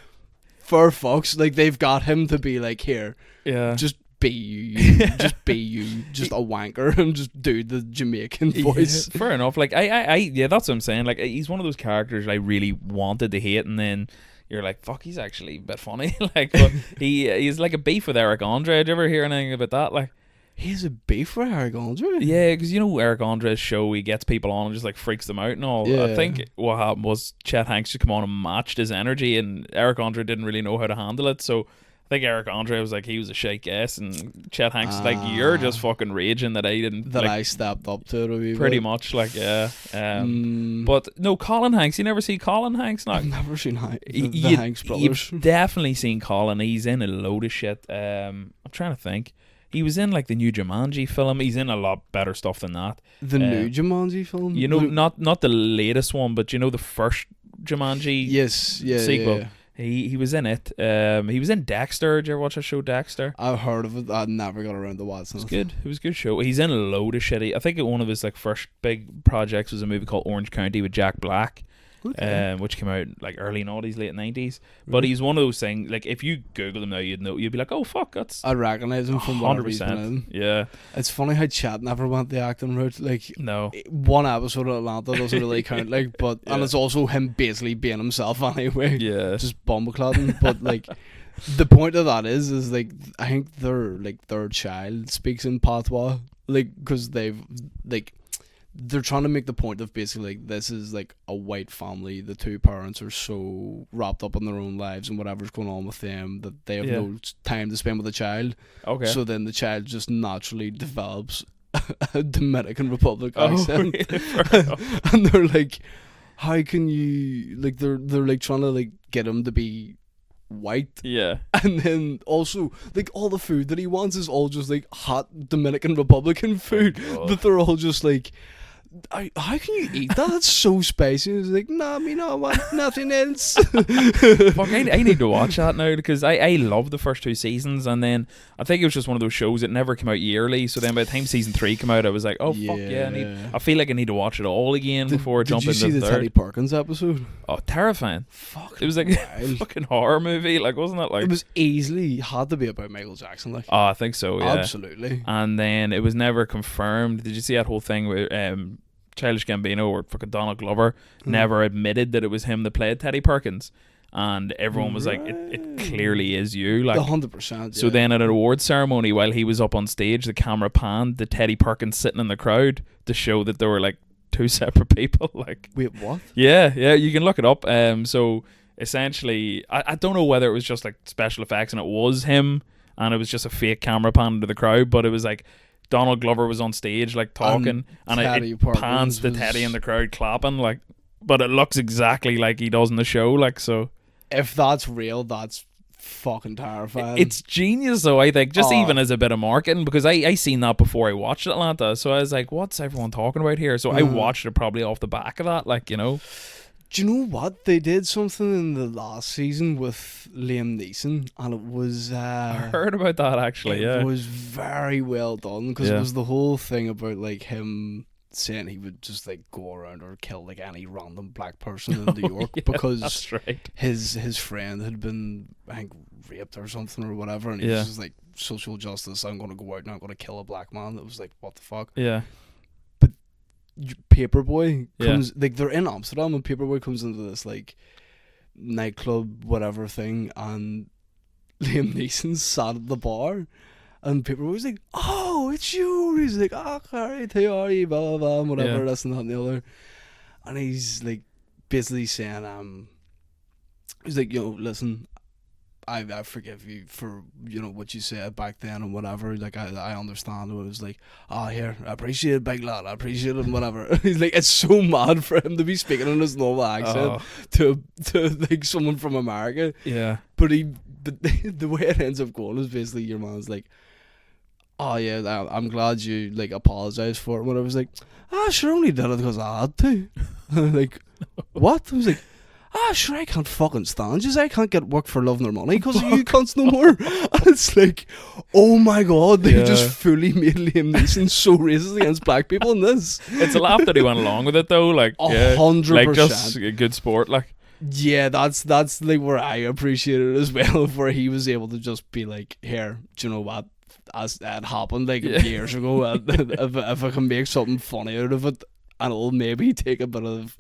Speaker 2: for fucks, like they've got him to be like, here, just be you, just be you, just a wanker, and just do the Jamaican voice.
Speaker 1: Fair enough. Like I that's what I'm saying. Like he's one of those characters I really wanted to hate, and then you're like, fuck, he's actually a bit funny. Like, but he's like a beef with Eric Andre. Did you ever hear anything about that? Like,
Speaker 2: he's a beef with Eric Andre.
Speaker 1: Yeah, because you know Eric Andre's show, he gets people on and just like freaks them out and all. I think what happened was Chet Hanks just come on and matched his energy, and Eric Andre didn't really know how to handle it, so I think Eric Andre was like, he was a shite guest, and Chet Hanks was like, you're just fucking raging that I didn't.
Speaker 2: That
Speaker 1: like,
Speaker 2: I stepped up to it a wee
Speaker 1: pretty
Speaker 2: bit.
Speaker 1: much, like, yeah. But no, Colin Hanks, you never see Colin Hanks now?
Speaker 2: I've never seen the Hanks brothers.
Speaker 1: You've definitely seen Colin. He's in a load of shit. I'm trying to think. He was in like the new Jumanji film. He's in a lot better stuff than that.
Speaker 2: The new Jumanji film?
Speaker 1: You know, not the latest one, but you know the first Jumanji sequel.
Speaker 2: Yeah.
Speaker 1: He was in it. He was in Dexter. Did you ever watch that show, Dexter?
Speaker 2: I've heard of it. I never got around to watching it.
Speaker 1: It was good. It was a good show. He's in a load of shit. I think one of his like first big projects was a movie called Orange County with Jack Black. Okay. Which came out like early noughties, late 90s. But he's one of those things, like if you Google him now, you'd be like, oh fuck, that's...
Speaker 2: I recognise him from
Speaker 1: 100%. Yeah.
Speaker 2: It's funny how Chet never went the acting route. Like,
Speaker 1: no.
Speaker 2: One episode of Atlanta doesn't really count, like, but and it's also him basically being himself anyway. Yeah. Just bumblecladding. But like, the point of that is like, I think their child speaks in patois, like, because they're trying to make the point of basically like, this is like a white family. The two parents are so wrapped up in their own lives and whatever's going on with them that they have no time to spend with the child. Okay. So then the child just naturally develops a Dominican Republic accent. Really? And they're like, how can you, like, they're like trying to like get him to be white. Yeah. And then also like all the food that he wants is all just like hot Dominican Republican food that they're all just like, how can you eat that? That's so spicy. It's like, nah, me not want nothing else.
Speaker 1: Fuck, I need to watch that now, because I love the first two seasons, and then I think it was just one of those shows that never came out yearly, so then by the time season 3 came out, I was like, oh fuck yeah, I feel like I need to watch it all again before I jump into the third.
Speaker 2: Did you see the Teddy Perkins episode?
Speaker 1: Oh, terrifying. Fuck. It was like a fucking horror movie, like, wasn't it? Like,
Speaker 2: it was easily had to be about Michael Jackson, like.
Speaker 1: Oh, I think so, yeah.
Speaker 2: Absolutely.
Speaker 1: And then it was never confirmed. Did you see that whole thing with Childish Gambino or fucking Donald Glover never admitted that it was him that played Teddy Perkins, and everyone was like, it clearly is you, like
Speaker 2: 100%.
Speaker 1: So then at an awards ceremony, while he was up on stage, the camera panned to Teddy Perkins sitting in the crowd to show that they were like two separate people. Like,
Speaker 2: wait, what?
Speaker 1: Yeah, you can look it up. So essentially, I don't know whether it was just like special effects and it was him and it was just a fake camera pan to the crowd, but it was like Donald Glover was on stage like talking, and it pans to Teddy in the crowd clapping, like, but it looks exactly like he does in the show, like. So
Speaker 2: if that's real, that's fucking terrifying.
Speaker 1: It's genius though, I think, just even as a bit of marketing, because I seen that before I watched Atlanta, so I was like, what's everyone talking about here? So I watched it probably off the back of that, like, you know.
Speaker 2: Do you know what? They did something in the last season with Liam Neeson, and it was...
Speaker 1: I heard about that, actually,
Speaker 2: It was very well done, because it was the whole thing about, like, him saying he would just, like, go around or kill, like, any random black person in New York, because
Speaker 1: that's right.
Speaker 2: his friend had been, I think, raped or something or whatever, and he was just like, social justice, I'm going to go out and I'm going to kill a black man. It was like, what the fuck?
Speaker 1: Yeah.
Speaker 2: Paperboy comes, like, they're in Amsterdam, and Paperboy comes into this like nightclub whatever thing, and Liam Neeson's sat at the bar, and Paperboy's like, oh, it's you. He's like, oh, alright, how are you, blah blah blah, whatever, this and that and the other, and he's like basically saying, he's like, yo, listen, I forgive you for, you know, what you said back then and whatever. Like, I understand. It was like, here, I appreciate it, big lad. I appreciate it and whatever. He's like, it's so mad for him to be speaking in his normal accent to like someone from America. Yeah. But the way it ends up going is basically your man's like, oh yeah, I'm glad you like apologized for it. When I was like, sure, only did it because I had to. Like, what? I was like, sure, I can't fucking stand you. I can't get work for loving their money because you cunts no more. And it's like, oh my god, they just fully made Liam Neeson so racist against black people in this.
Speaker 1: It's a laugh that he went along with it though, like
Speaker 2: 100%.
Speaker 1: like just a good sport, like.
Speaker 2: Yeah, that's like where I appreciate it as well, where he was able to just be like, here, do you know what? As that happened like years ago, if I can make something funny out of it, and it'll maybe take a bit of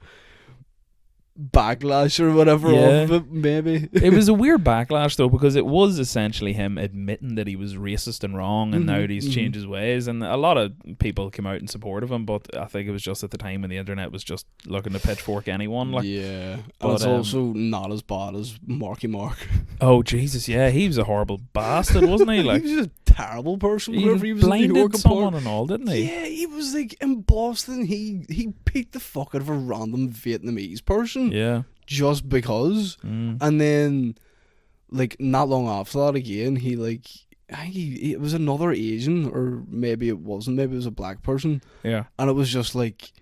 Speaker 2: backlash or whatever off of it, maybe.
Speaker 1: It was a weird backlash though, because it was essentially him admitting that he was racist and wrong, and now he's changed his ways, and a lot of people came out in support of him, but I think it was just at the time when the internet was just looking to pitchfork anyone, like.
Speaker 2: Yeah, but it's also not as bad as Marky Mark.
Speaker 1: Oh Jesus, yeah, he was a horrible bastard, wasn't he? Like,
Speaker 2: he was a terrible person.
Speaker 1: He
Speaker 2: whenever he was in New
Speaker 1: blinded
Speaker 2: York
Speaker 1: someone and all, didn't he?
Speaker 2: Yeah, he was like in Boston. He beat the fuck out of a random Vietnamese person.
Speaker 1: Yeah.
Speaker 2: Just because. And then, like, not long after that again, it was another Asian, or maybe it wasn't, maybe it was a black person.
Speaker 1: Yeah.
Speaker 2: And it was just like,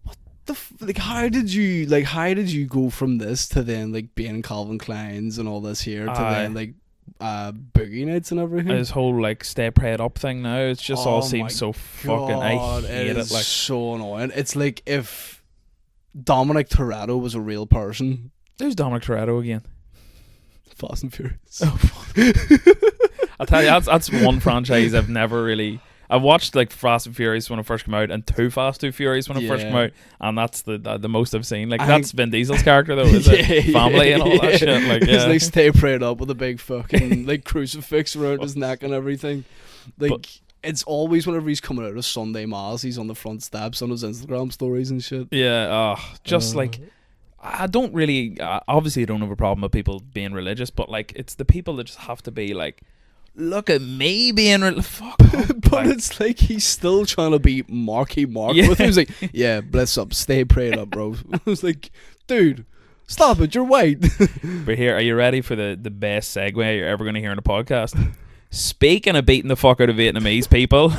Speaker 2: what the like, how did you go from this to then, like, being Calvin Klein's and all this here, to then, like, Boogie Nights and everything?
Speaker 1: His whole, like, stay prayed up thing now, it's just all seems so fucking, I hate it. Like,
Speaker 2: so annoying. It's like if Dominic Toretto was a real person.
Speaker 1: Who's Dominic Toretto again?
Speaker 2: Fast and Furious.
Speaker 1: I'll tell you, that's one franchise I've never really. I watched like Fast and Furious when it first came out, and Too Fast, Too Furious when it first came out, and that's the most I've seen. Like, that's Vin Diesel's character though, is it? Family and all that shit. Like,
Speaker 2: It's like stay prayed up with a big fucking like crucifix around his neck and everything. Like, it's always whenever he's coming out of Sunday Mass, he's on the front steps on his Instagram stories and shit.
Speaker 1: Yeah, like, I don't really, obviously I don't have a problem with people being religious, but like, it's the people that just have to be like, look at me being fuck up.
Speaker 2: But
Speaker 1: like,
Speaker 2: it's like he's still trying to be Marky Mark with him. He's like, yeah, bless up, stay prayed up, bro. I was like, dude, stop it, you're white.
Speaker 1: But here, are you ready for the best segue you're ever going to hear in a podcast? Speaking of beating the fuck out of Vietnamese people.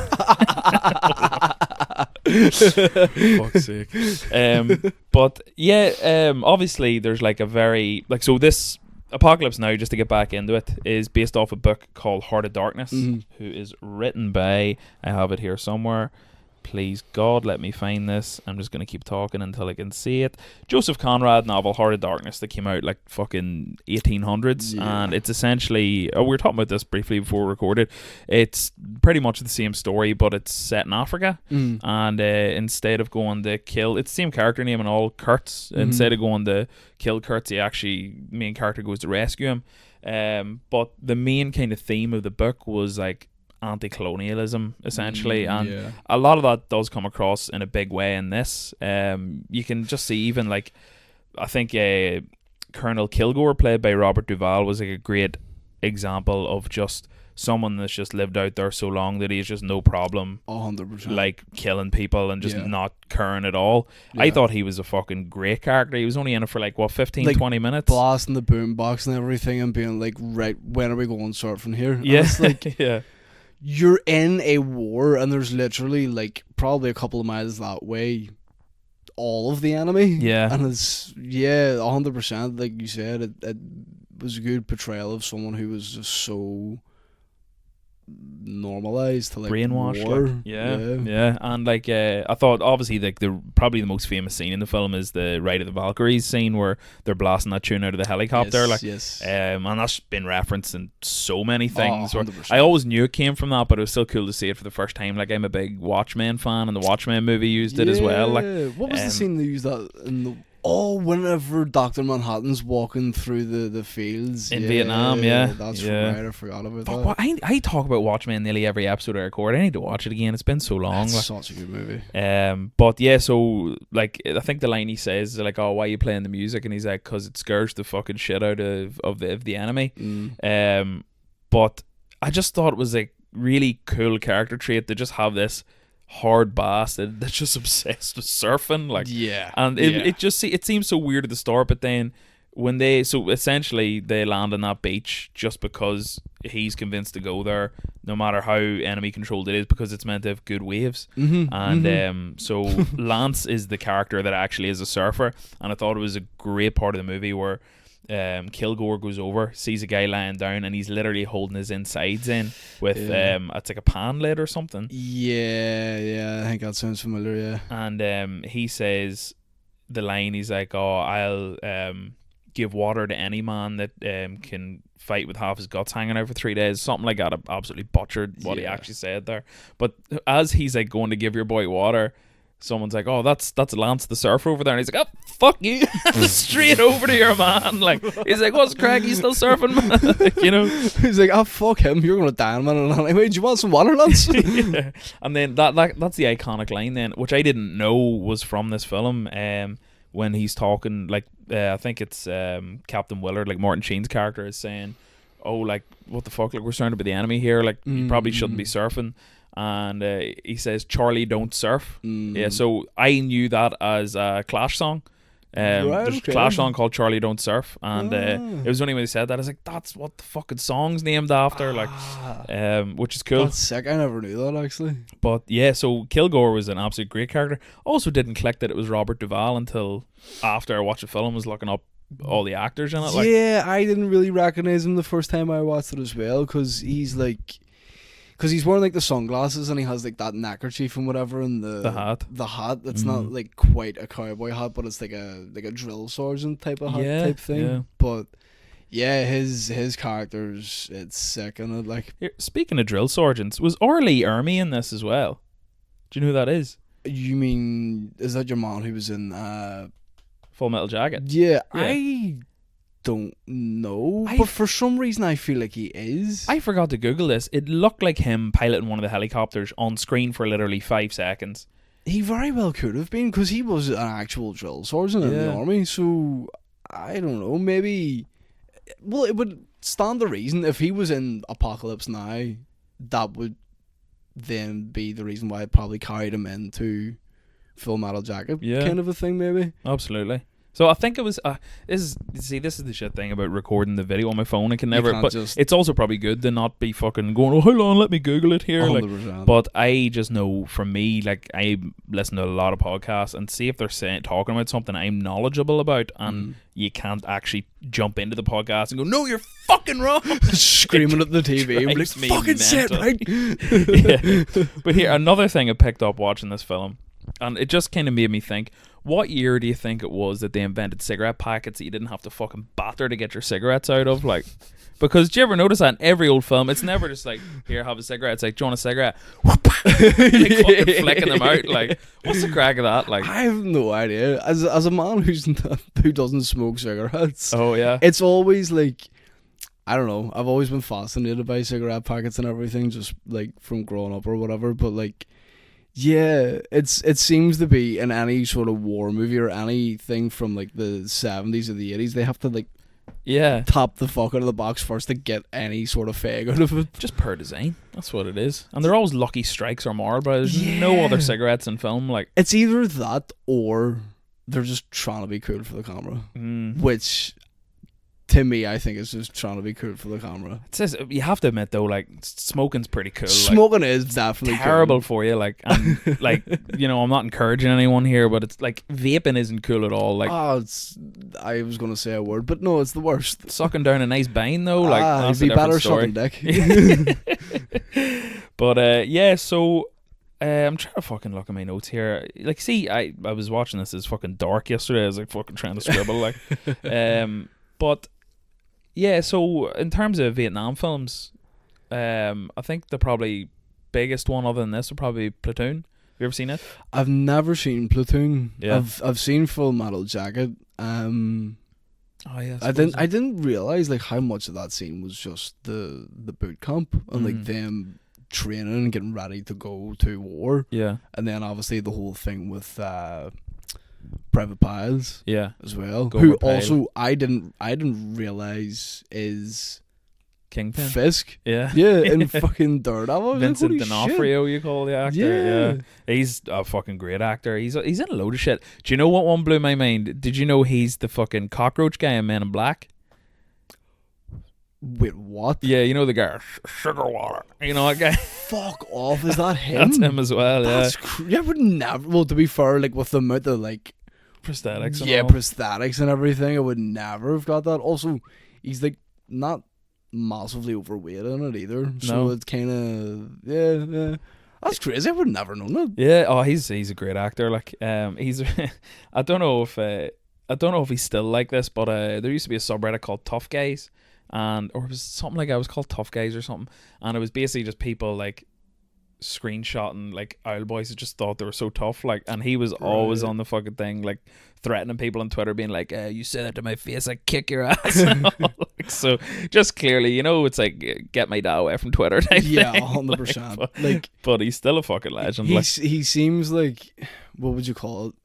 Speaker 1: Fuck's sake. But yeah, obviously there's like a very, like, so this Apocalypse Now, just to get back into it, is based off a book called Heart of Darkness, who is written by, I have it here somewhere, please God let me find this, I'm just going to keep talking until I can see it, Joseph Conrad novel Heart of Darkness that came out like fucking 1800s, and it's essentially, we were talking about this briefly before we recorded, it's pretty much the same story, but it's set in Africa, and instead of going to kill, it's the same character name and all, Kurtz, instead of going to kill Kurtz, main character goes to rescue him, but the main kind of theme of the book was like anti-colonialism essentially, and a lot of that does come across in a big way in this. You can just see, even like, I think Colonel Kilgore, played by Robert Duvall, was like a great example of just someone that's just lived out there so long that he's just no problem
Speaker 2: 100%
Speaker 1: like killing people and just not caring at all. I thought he was a fucking great character. He was only in it for like, what, 15, like 20 minutes,
Speaker 2: blasting the boombox and everything and being like, right, when are we going to start from here?
Speaker 1: Yeah.
Speaker 2: And it's like,
Speaker 1: yeah,
Speaker 2: you're in a war and there's literally like probably a couple of miles that way all of the enemy. Yeah. And it's 100%, like you said, it was a good portrayal of someone who was just so normalized to like
Speaker 1: brainwashed,
Speaker 2: war.
Speaker 1: Like, yeah. And like I thought obviously like probably the most famous scene in the film is the Ride of the Valkyries scene where they're blasting that tune out of the helicopter, and that's been referenced in so many things. I always knew it came from that, but it was still cool to see it for the first time. Like, I'm a big Watchmen fan, and the Watchmen movie used it as well. Like,
Speaker 2: what was the scene they used that in the whenever Dr. Manhattan's walking through the fields
Speaker 1: in Vietnam,
Speaker 2: that's right, I forgot about that.
Speaker 1: Well, I talk about Watchmen nearly every episode I record. I need to watch it again. It's been so long.
Speaker 2: It's such a good movie.
Speaker 1: But yeah, so like, I think the line he says is like, "Oh, why are you playing the music?" And he's like, "'Cause it scares the fucking shit out of the enemy." But I just thought it was a really cool character trait to just have this hard bastard that's just obsessed with surfing, like, and it seems so weird at the start, but then so essentially they land on that beach just because he's convinced to go there, no matter how enemy controlled it is, because it's meant to have good waves. So Lance is the character that actually is a surfer, and I thought it was a great part of the movie where Kilgore goes over, sees a guy lying down, and he's literally holding his insides in with it's like a pan lid or something.
Speaker 2: Yeah, I think that sounds familiar. Yeah,
Speaker 1: and he says the line, he's like, "Oh, I'll give water to any man that can fight with half his guts hanging out for 3 days," something like that. I absolutely butchered what he actually said there. But as he's like going to give your boy water, someone's like, "Oh, that's Lance the surfer over there," and he's like, "Oh, fuck you." Straight over to your man. Like, he's like, "What's crack? He's still surfing, man." You know,
Speaker 2: he's like, "Oh, fuck him, you're gonna die in a minute anyway. Do you want some water, Lance?"
Speaker 1: Yeah. And then that's the iconic line then, which I didn't know was from this film. When he's talking, like, I think it's Captain Willard, like Martin Sheen's character, is saying, "Oh, like, what the fuck, like, we're surrounded by the enemy here, like, you probably shouldn't be surfing." And he says, "Charlie, don't surf." Yeah, so I knew that as a Clash song. There's a Clash song called "Charlie Don't Surf," and it was only when he said that I was like, "That's what the fucking song's named after," like, which is cool.
Speaker 2: That's sick. I never knew that, actually.
Speaker 1: But yeah, so Kilgore was an absolute great character. Also, didn't click that it was Robert Duvall until after I watched the film, was looking up all the actors in it. Like,
Speaker 2: yeah, I didn't really recognize him the first time I watched it as well, because he's like. Because he's wearing like the sunglasses and he has like that neckerchief and whatever, and the hat. The hat. It's not like quite a cowboy hat, but it's like a drill sergeant type of hat type thing. Yeah. But yeah, his characters, it's sick, and it like.
Speaker 1: Here, speaking of drill sergeants, was Orly Ermy in this as well? Do you know who that is?
Speaker 2: You mean, is that your man who was in
Speaker 1: Full Metal Jacket?
Speaker 2: Yeah. I don't know, but for some reason I feel like he is.
Speaker 1: I forgot to Google this. It looked like him piloting one of the helicopters on screen for literally 5 seconds.
Speaker 2: He very well could have been, because he was an actual drill sergeant in the army, so I don't know, maybe. Well, it would stand the reason if he was in Apocalypse Now, that would then be the reason why it probably carried him into Full Metal Jacket, kind of a thing, maybe. Absolutely.
Speaker 1: So I think it was this is the shit thing about recording the video on my phone. I can never, but it's also probably good to not be fucking going, "Oh, hold on, let me Google it here." Like, but I just know, from me, like, I listen to a lot of podcasts and see if they're talking about something I'm knowledgeable about, and you can't actually jump into the podcast and go, "No, you're fucking wrong,"
Speaker 2: screaming at the TV. I'm like, "Fucking set right."
Speaker 1: Yeah. But here, another thing I picked up watching this film, and it just kind of made me think, what year do you think it was that they invented cigarette packets that you didn't have to fucking batter to get your cigarettes out of? Like, because do you ever notice that in every old film, it's never just like, "Here, have a cigarette." It's like, "Do you want a cigarette?" Like, fucking flicking them out. Like, what's the crack of that? Like,
Speaker 2: I have no idea. As a man who doesn't smoke cigarettes, it's always like, I don't know. I've always been fascinated by cigarette packets and everything, just like from growing up or whatever. But like, yeah, it seems to be in any sort of war movie or anything from like the 70s or the 80s, they have to like tap the fuck out of the box first to get any sort of fag out of it.
Speaker 1: Just per design. That's what it is. And they're always Lucky Strikes or Marlboro. There's no other cigarettes in film. Like,
Speaker 2: it's either that or they're just trying to be cool for the camera, which to me, I think it's just trying to be cool for the camera.
Speaker 1: It says, you have to admit though, like, smoking's pretty cool.
Speaker 2: Smoking is definitely
Speaker 1: terrible for you. Like, and like, you know, I'm not encouraging anyone here, but it's like, vaping isn't cool at all. Like,
Speaker 2: I was gonna say a word, but no, it's the worst.
Speaker 1: Sucking down a nice bine though, like, that's
Speaker 2: it'd be better
Speaker 1: story.
Speaker 2: sucking dick.
Speaker 1: But yeah, so I'm trying to fucking look at my notes here. Like, see, I was watching this. It's fucking dark yesterday. I was like fucking trying to scribble, like, but. Yeah, so in terms of Vietnam films, I think the probably biggest one other than this would probably be Platoon. Have you ever seen it?
Speaker 2: I've never seen Platoon.
Speaker 1: Yeah.
Speaker 2: I've seen Full Metal Jacket. I didn't realize like how much of that scene was just the boot camp and like them training and getting ready to go to war.
Speaker 1: Yeah.
Speaker 2: And then obviously the whole thing with Private Piles,
Speaker 1: as
Speaker 2: well.
Speaker 1: Gomer
Speaker 2: who Pyle. Also I didn't realize is
Speaker 1: Kingpin.
Speaker 2: Fisk.
Speaker 1: Yeah.
Speaker 2: Yeah, and fucking Daredevil. I was
Speaker 1: Vincent
Speaker 2: like, holy shit.
Speaker 1: D'Onofrio, you call the actor. Yeah. He's a fucking great actor. He's in a load of shit. Do you know what one blew my mind? Did you know he's the fucking cockroach guy in Men in Black?
Speaker 2: Wait, what?
Speaker 1: Yeah, you know the guy, sugar water. You know that guy?
Speaker 2: Fuck off. Is that him?
Speaker 1: That's him as well, yeah.
Speaker 2: I would never. Well, to be fair, like with the amount of like
Speaker 1: Prosthetics and
Speaker 2: yeah,
Speaker 1: all.
Speaker 2: prosthetics and everything, I would never have got that. Also, he's like not massively overweight in it either. So
Speaker 1: No.
Speaker 2: it's kind of yeah. That's crazy. I would never known that.
Speaker 1: Yeah, oh, he's a great actor. Like, he's I don't know if he's still like this, but there used to be a subreddit called Tough Guys, or it was something like that. It was called Tough Guys or something, and it was basically just people like screenshotting like owl boys who just thought they were so tough, like, and he was always on the fucking thing, like threatening people on Twitter, being like, you say that to my face, I kick your ass. Like, so just clearly, you know, it's like get my dad away from Twitter type
Speaker 2: Yeah,
Speaker 1: thing.
Speaker 2: 100%.
Speaker 1: Like, but he's still a fucking legend.
Speaker 2: He seems like, what would you call it?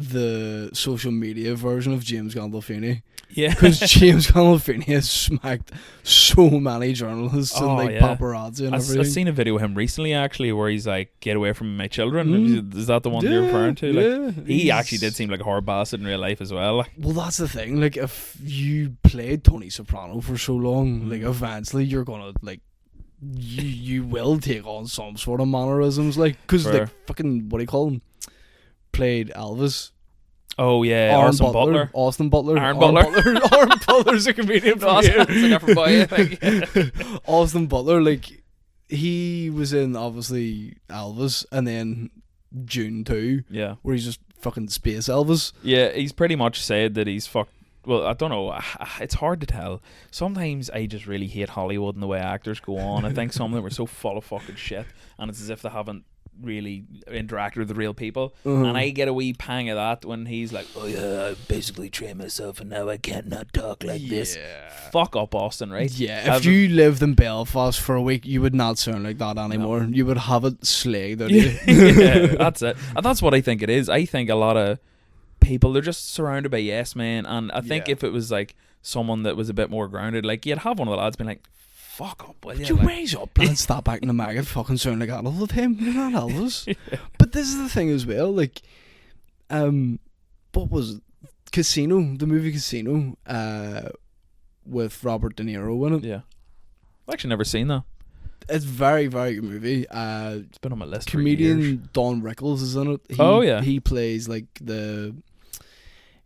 Speaker 2: The social media version of James Gandolfini.
Speaker 1: Yeah,
Speaker 2: because James Gandolfini has smacked so many journalists and like paparazzi and everything.
Speaker 1: I've seen a video of him recently actually where he's like, "Get away from my children." Is that the one you're referring to? Like, he actually did seem like a horror bastard in real life as well.
Speaker 2: Well, that's the thing. Like, if you played Tony Soprano for so long, like eventually you're gonna like. You will take on some sort of mannerisms, like, because like fucking what do you call him? Played Elvis.
Speaker 1: Oh yeah, Austin Butler.
Speaker 2: Aaron Butler's a comedian from here.
Speaker 1: That's a different boy, I think.
Speaker 2: Austin Butler, like, he was in obviously Elvis, and then June 2,
Speaker 1: yeah,
Speaker 2: where he's just fucking space Elvis.
Speaker 1: Yeah, he's pretty much said that he's fucked. Well, I don't know. It's hard to tell. Sometimes I just really hate Hollywood and the way actors go on. I think some of them are so full of fucking shit, and it's as if they haven't really interacted with the real people. And I get a wee pang of that when he's like, "Oh yeah, I basically trained myself and now I can't not talk like this." Fuck up, Austin, right?
Speaker 2: Yeah, if you lived in Belfast for a week, you would not sound like that anymore. No. You would have it slagged out of you.
Speaker 1: Yeah, that's it. And that's what I think it is. I think a lot of people, they're just surrounded by yes men, and I think if it was like someone that was a bit more grounded, like you'd have one of the lads being like, "Fuck up, will you
Speaker 2: raise up and stop back in the maggot fucking sound like that all the time? You're not Elvis." But this is the thing as well, like what was it? Casino, the movie Casino, with Robert De Niro in it.
Speaker 1: Yeah, I've actually never seen that.
Speaker 2: It's very, very good movie.
Speaker 1: It's been on my list.
Speaker 2: Comedian
Speaker 1: for years.
Speaker 2: Don Rickles is in it. He plays like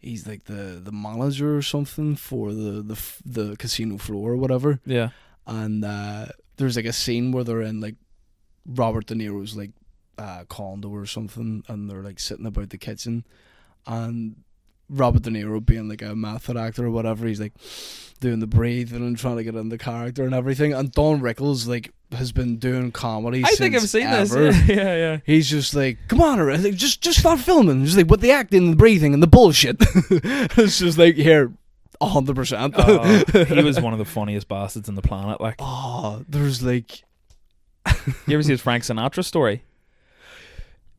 Speaker 2: he's like the manager or something for the casino floor or whatever.
Speaker 1: Yeah.
Speaker 2: And there's like a scene where they're in like Robert De Niro's like condo or something, and they're like sitting about the kitchen, and Robert De Niro, being like a method actor or whatever, he's like doing the breathing and trying to get in the character and everything. And Don Rickles like has been doing comedy. I think I've seen ever.
Speaker 1: This. Yeah.
Speaker 2: He's just like, "Come on, like, just start filming." Just like with the acting and the breathing and the bullshit. It's just like, here, 100%.
Speaker 1: He was one of the funniest bastards on the planet. Like,
Speaker 2: there's like,
Speaker 1: you ever see his Frank Sinatra story?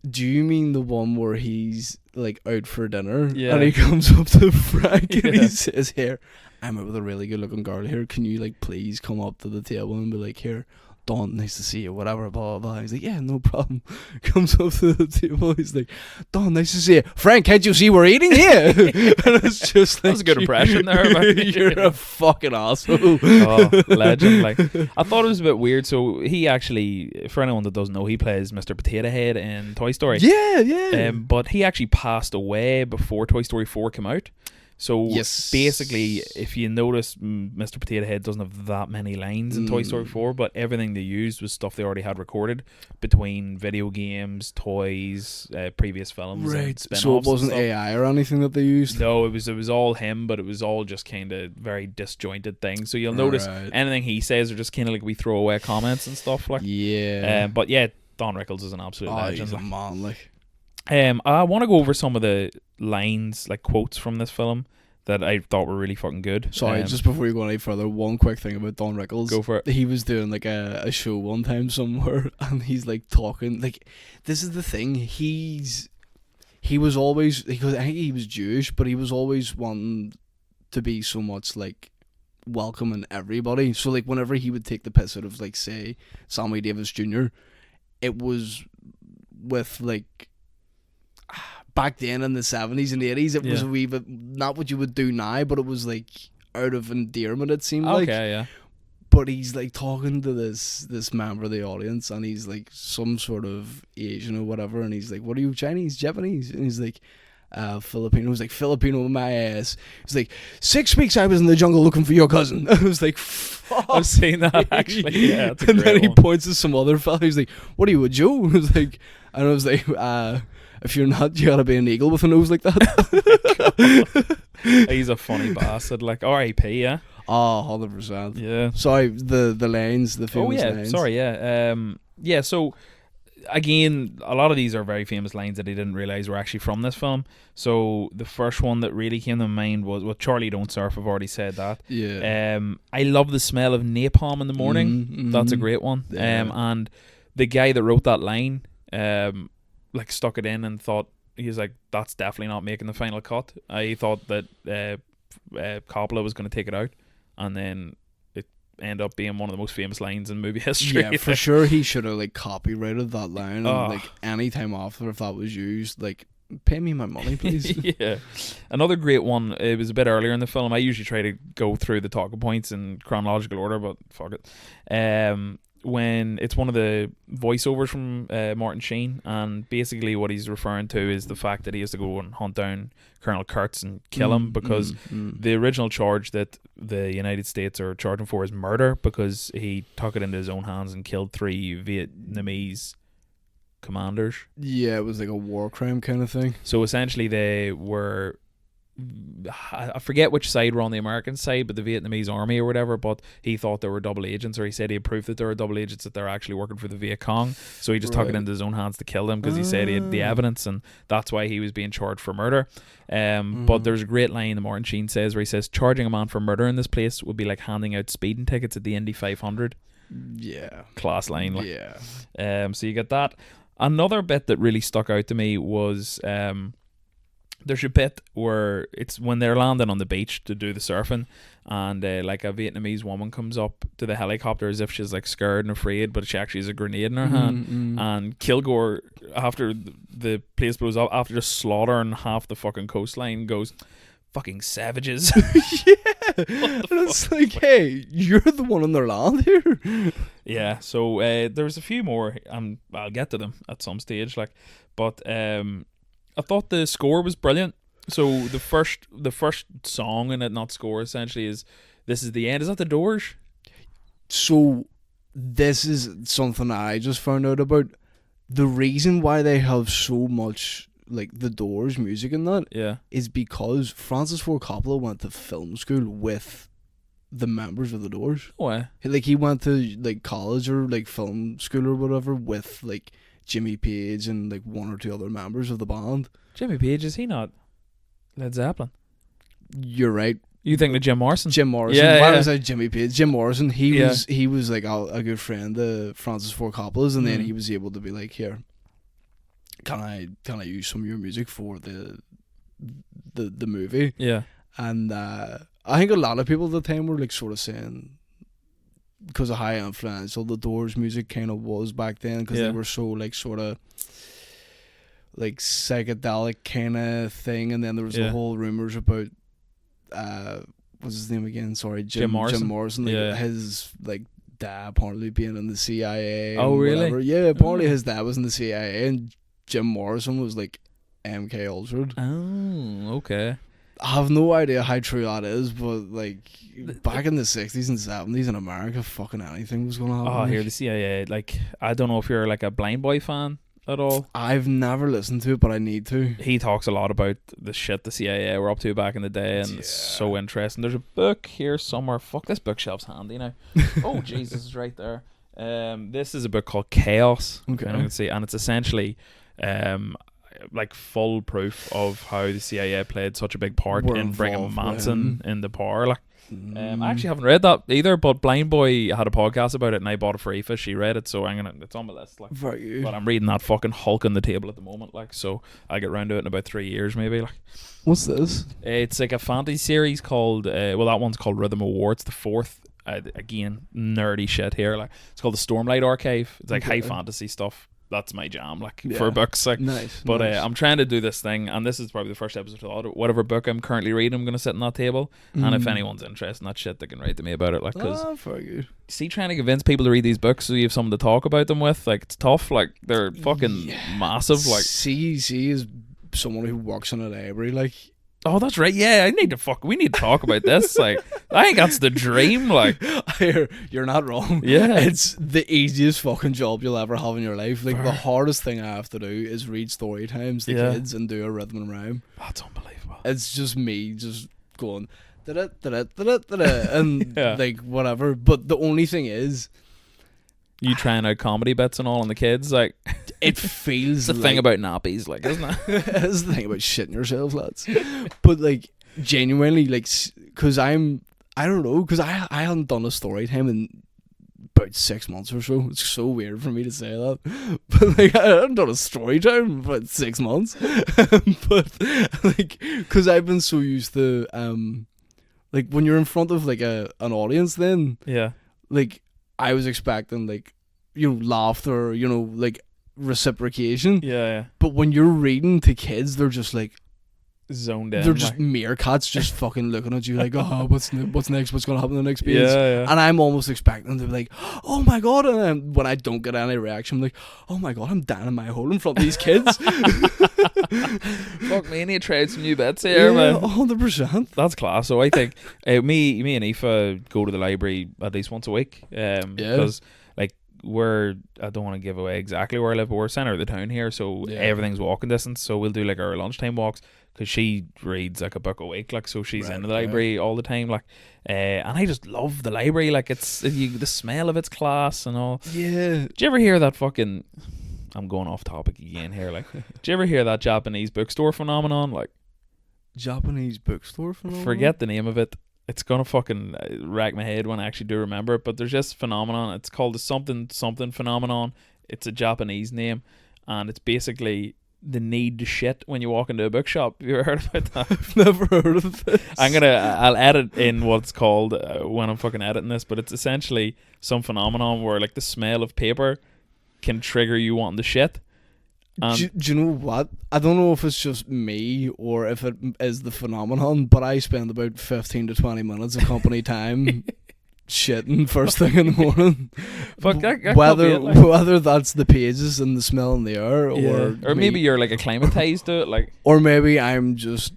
Speaker 2: Do you mean the one where he's like out for dinner and
Speaker 1: Yeah.
Speaker 2: he comes up to Frank and he says, "Here, I'm out with a really good looking girl here. Can you like please come up to the table and be like, here, Don, nice to see you, whatever, blah, blah, blah." He's like, "Yeah, no problem." Comes up to the table, he's like, "Don, nice to see you. Frank, can't you see we're eating here?" And it's just like,
Speaker 1: that was a good impression there.
Speaker 2: You're a fucking asshole.
Speaker 1: Legend. Like, I thought it was a bit weird. So he actually, for anyone that doesn't know, he plays Mr. Potato Head in Toy Story.
Speaker 2: Yeah.
Speaker 1: But he actually passed away before Toy Story 4 came out. So basically, if you notice, Mr. Potato Head doesn't have that many lines in Toy Story 4, but everything they used was stuff they already had recorded between video games, toys, previous films, and spin-offs.
Speaker 2: So it wasn't AI or anything that they used?
Speaker 1: No, it was all him, but it was all just kind of very disjointed things. So you'll notice anything he says are just kind of like we throw away comments and stuff like.
Speaker 2: Yeah.
Speaker 1: But yeah, Don Rickles is an absolute legend.
Speaker 2: He's a man, like.
Speaker 1: I want to go over some of the lines, like quotes from this film that I thought were really fucking good.
Speaker 2: Sorry, just before you go any further, one quick thing about Don Rickles.
Speaker 1: Go for it.
Speaker 2: He was doing like a show one time somewhere, and he's like talking like, this is the thing. He was always, because I think he was Jewish, but he was always wanting to be so much like welcoming everybody. So like whenever he would take the piss out of like say Sammy Davis Jr., it was with like back then in the 70s and 80s, it was a wee bit not what you would do now, but it was like out of endearment, it seemed like.
Speaker 1: Okay, yeah.
Speaker 2: But he's like talking to this member of the audience, and he's like some sort of Asian or whatever, and he's like, "What are you, Chinese, Japanese?" And he's like, Filipino. He's like, "Filipino, my ass." He's like, 6 weeks I was in the jungle looking for your cousin. I was like, fuck.
Speaker 1: I've seen that actually. Yeah, it's a
Speaker 2: and then
Speaker 1: great
Speaker 2: he
Speaker 1: one.
Speaker 2: points to some other fella. He's like, "What are you, a Jew?" I was like, if you're not, you gotta be an eagle with a nose like that.
Speaker 1: He's a funny bastard. Like R.I.P. Yeah.
Speaker 2: Oh, 100%.
Speaker 1: Yeah.
Speaker 2: Sorry, the lines, the famous lines.
Speaker 1: Sorry, yeah. Yeah, so again, a lot of these are very famous lines that I didn't realise were actually from this film. So the first one that really came to mind was, well, Charlie Don't Surf, I've already said that.
Speaker 2: Yeah.
Speaker 1: I love the smell of napalm in the morning.
Speaker 2: Mm-hmm.
Speaker 1: That's a great one.
Speaker 2: Yeah.
Speaker 1: And the guy that wrote that line, like stuck it in and thought, he was like, that's definitely not making the final cut. I thought that Coppola was going to take it out, and then it ended up being one of the most famous lines in movie history.
Speaker 2: Yeah, for sure he should have like copyrighted that line, and like any time after, if that was used, like, pay me my money, please.
Speaker 1: Yeah. Another great one, it was a bit earlier in the film. I usually try to go through the talking points in chronological order, but fuck it. When it's one of the voiceovers from Martin Sheen, and basically what he's referring to is the fact that he has to go and hunt down Colonel Kurtz and kill him, because the original charge that the United States are charging for is murder, because he took it into his own hands and killed 3 Vietnamese commanders.
Speaker 2: Yeah, it was like a war crime kind of thing.
Speaker 1: So essentially they were, I forget which side were on the American side, but the Vietnamese army or whatever, but he thought they were double agents, or he said he had proof that they were double agents, that they're actually working for the Viet Cong. So he just took it into his own hands to kill them, because he said he had the evidence, and that's why he was being charged for murder. But there's a great line that Martin Sheen says, where he says, charging a man for murder in this place would be like handing out speeding tickets at the Indy 500.
Speaker 2: Yeah.
Speaker 1: Class line. Like.
Speaker 2: Yeah.
Speaker 1: So you get that. Another bit that really stuck out to me was there's a bit where it's when they're landing on the beach to do the surfing, and like a Vietnamese woman comes up to the helicopter as if she's like scared and afraid, but she actually has a grenade in her hand. And Kilgore, after the place blows up, after just slaughtering half the fucking coastline, goes, "Fucking savages."
Speaker 2: Yeah. And it's like, hey, you're the one on their land here.
Speaker 1: Yeah, so there's a few more, I'll get to them at some stage, like, but I thought the score was brilliant. So the first song in it, not score, essentially, is "This Is the End." Is that the Doors?
Speaker 2: So this is something I just found out about. The reason why they have so much like the Doors music in that is because Francis Ford Coppola went to film school with the members of the Doors.
Speaker 1: Oh, yeah.
Speaker 2: Like he went to like college or like film school or whatever with like Jimmy Page and like 1 or 2 other members of the band.
Speaker 1: Jimmy Page, is he not Led Zeppelin?
Speaker 2: You're right.
Speaker 1: You think of Jim Morrison?
Speaker 2: Jim Morrison.
Speaker 1: Yeah,
Speaker 2: Why
Speaker 1: yeah.
Speaker 2: was I Jimmy Page? Jim Morrison. He was like a good friend of Francis Ford Coppola's, and then he was able to be like, here, can I use some of your music for the movie?
Speaker 1: Yeah.
Speaker 2: And I think a lot of people at the time were like sort of saying, because of how influential the Doors music kind of was back then, because they were so like sort of like psychedelic kind of thing, and then there was the whole rumors about what's his name again? Sorry, Jim Morrison. Like his like dad apparently being in the CIA.
Speaker 1: Oh, really?
Speaker 2: Whatever. Yeah, apparently his dad was in the CIA, and Jim Morrison was like MK Ultra.
Speaker 1: Oh, okay.
Speaker 2: I have no idea how true that is, but like back in the 60s and 70s in America, fucking anything was going to happen.
Speaker 1: Oh, here, the CIA. Like, I don't know if you're like a Blind Boy fan at all.
Speaker 2: I've never listened to it, but I need to.
Speaker 1: He talks a lot about the shit the CIA were up to back in the day, and it's so interesting. There's a book here somewhere. Fuck, this bookshelf's handy now. Oh, Jesus, it's right there. This is a book called Chaos.
Speaker 2: Okay.
Speaker 1: And it's essentially like full proof of how the CIA played such a big part
Speaker 2: Were
Speaker 1: in bringing
Speaker 2: involved with
Speaker 1: Manson
Speaker 2: him.
Speaker 1: into power. Like, I actually haven't read that either, but Blind Boy had a podcast about it, and I bought it for Aoife. She read it, so it's on my list. Like,
Speaker 2: Very good.
Speaker 1: but I'm reading that fucking Hulk on the table at the moment. Like, so I'll get round to it in about 3 years, maybe. Like,
Speaker 2: What's this?
Speaker 1: it's like a fantasy series called that one's called Rhythm of War. It's the fourth. Again, nerdy shit here. Like, it's called the Stormlight Archive. It's like high fantasy stuff. That's my jam, like, for books. Like,
Speaker 2: Nice.
Speaker 1: but
Speaker 2: nice.
Speaker 1: I'm trying to do this thing, and this is probably the first episode of whatever book I'm currently reading. I'm going to sit on that table, and if anyone's interested in that shit, they can write to me about it. Like, because
Speaker 2: very good.
Speaker 1: see, trying to convince people to read these books so you have something to talk about them with, like, it's tough. Like, they're fucking massive. Like,
Speaker 2: C is someone who works in a library. Like,
Speaker 1: oh, that's right. Yeah, we need to talk about this. Like, I think that's the dream. Like,
Speaker 2: you're not wrong.
Speaker 1: Yeah.
Speaker 2: It's the easiest fucking job you'll ever have in your life. Like, the hardest thing I have to do is read story times to kids and do a rhythm and rhyme.
Speaker 1: That's unbelievable.
Speaker 2: It's just me just going and like whatever. But the only thing is,
Speaker 1: you trying out comedy bits and all on the kids, like,
Speaker 2: it feels
Speaker 1: it's the thing about nappies, like, isn't it?
Speaker 2: It's the thing about shitting yourself, lads. But like, genuinely, like, because I don't know, because I hadn't done a story time in about 6 months or so. It's so weird for me to say that, but like, I hadn't done a story time in about 6 months. But like, because I've been so used to like, when you're in front of like an audience, then like, I was expecting, like, laughter, like, reciprocation.
Speaker 1: Yeah.
Speaker 2: But when you're reading to kids, they're just like
Speaker 1: zoned in.
Speaker 2: They're just meerkats, just fucking looking at you like, oh, what's next? What's gonna happen in the next page?
Speaker 1: Yeah.
Speaker 2: And I'm almost expecting them to be like, oh my god. And then when I don't get any reaction, I'm like, oh my god, I'm down in my hole in front of these kids.
Speaker 1: Fuck me, I need to try some new bits here, man.
Speaker 2: 100%.
Speaker 1: That's class. So I think me and Aoife go to the library at least once a week. Because like, I don't want to give away exactly where I live, but we're centre of the town here, so everything's walking distance. So we'll do like our lunchtime walks, because she reads like a book a week, like, so she's in the library all the time, like, and I just love the library. Like, it's the smell of its class and all.
Speaker 2: Yeah.
Speaker 1: Did you ever hear that fucking? I'm going off topic again here. Like, did you ever hear that Japanese bookstore phenomenon? Like,
Speaker 2: Japanese bookstore phenomenon.
Speaker 1: Forget the name of it. It's gonna fucking rack my head when I actually do remember it. But there's this phenomenon. It's called the something phenomenon. It's a Japanese name, and it's basically the need to shit when you walk into a bookshop. Have you ever heard about that?
Speaker 2: I've never heard of this.
Speaker 1: I'll edit in what's called when I'm fucking editing this, but it's essentially some phenomenon where, like, the smell of paper can trigger you wanting to shit.
Speaker 2: Do you know what? I don't know if it's just me or if it is the phenomenon, but I spend about 15 to 20 minutes of company time shitting first thing in the morning.
Speaker 1: Fuck, that
Speaker 2: whether that's the pages and the smell in the air,
Speaker 1: or maybe you're like acclimatized to it, like,
Speaker 2: or maybe I'm just,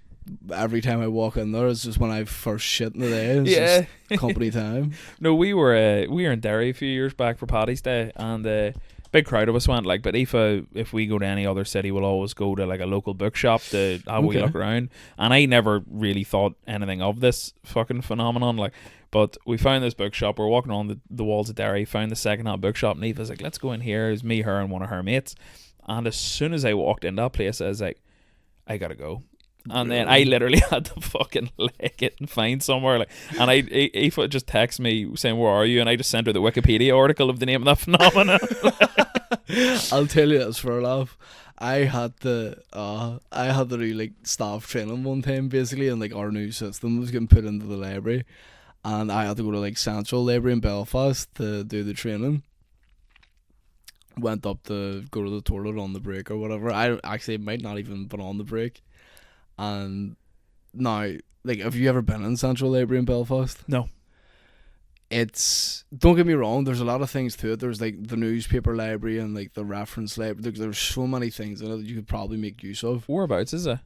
Speaker 2: every time I walk in there, it's just when I first shit in the day. It's just company time.
Speaker 1: No, we were in Derry a few years back for Paddy's Day, and big crowd of us went, like, but if we go to any other city, we'll always go to like a local bookshop to have a wee look around. And I never really thought anything of this fucking phenomenon, like, but we found this bookshop. We're walking on the walls of Derry, found the second-hand bookshop, and Eve was like, let's go in here. It was me, her, and one of her mates. And as soon as I walked in that place, I was like, I gotta go. And then I literally had to fucking leg it and find somewhere, like, and Aoife just texted me saying, where are you? And I just sent her the Wikipedia article of the name of that phenomenon.
Speaker 2: I'll tell you this for a laugh. I had to do like staff training one time, basically, and like our new system was getting put into the library, and I had to go to like Central Library in Belfast to do the training. Went up to go to the toilet on the break or whatever. I actually might not even been on the break. And now, like, have you ever been in Central Library in Belfast?
Speaker 1: No.
Speaker 2: It's, don't get me wrong, there's a lot of things to it. There's like the newspaper library and like the reference library. There's so many things in it that you could probably make use of.
Speaker 1: Whereabouts is it?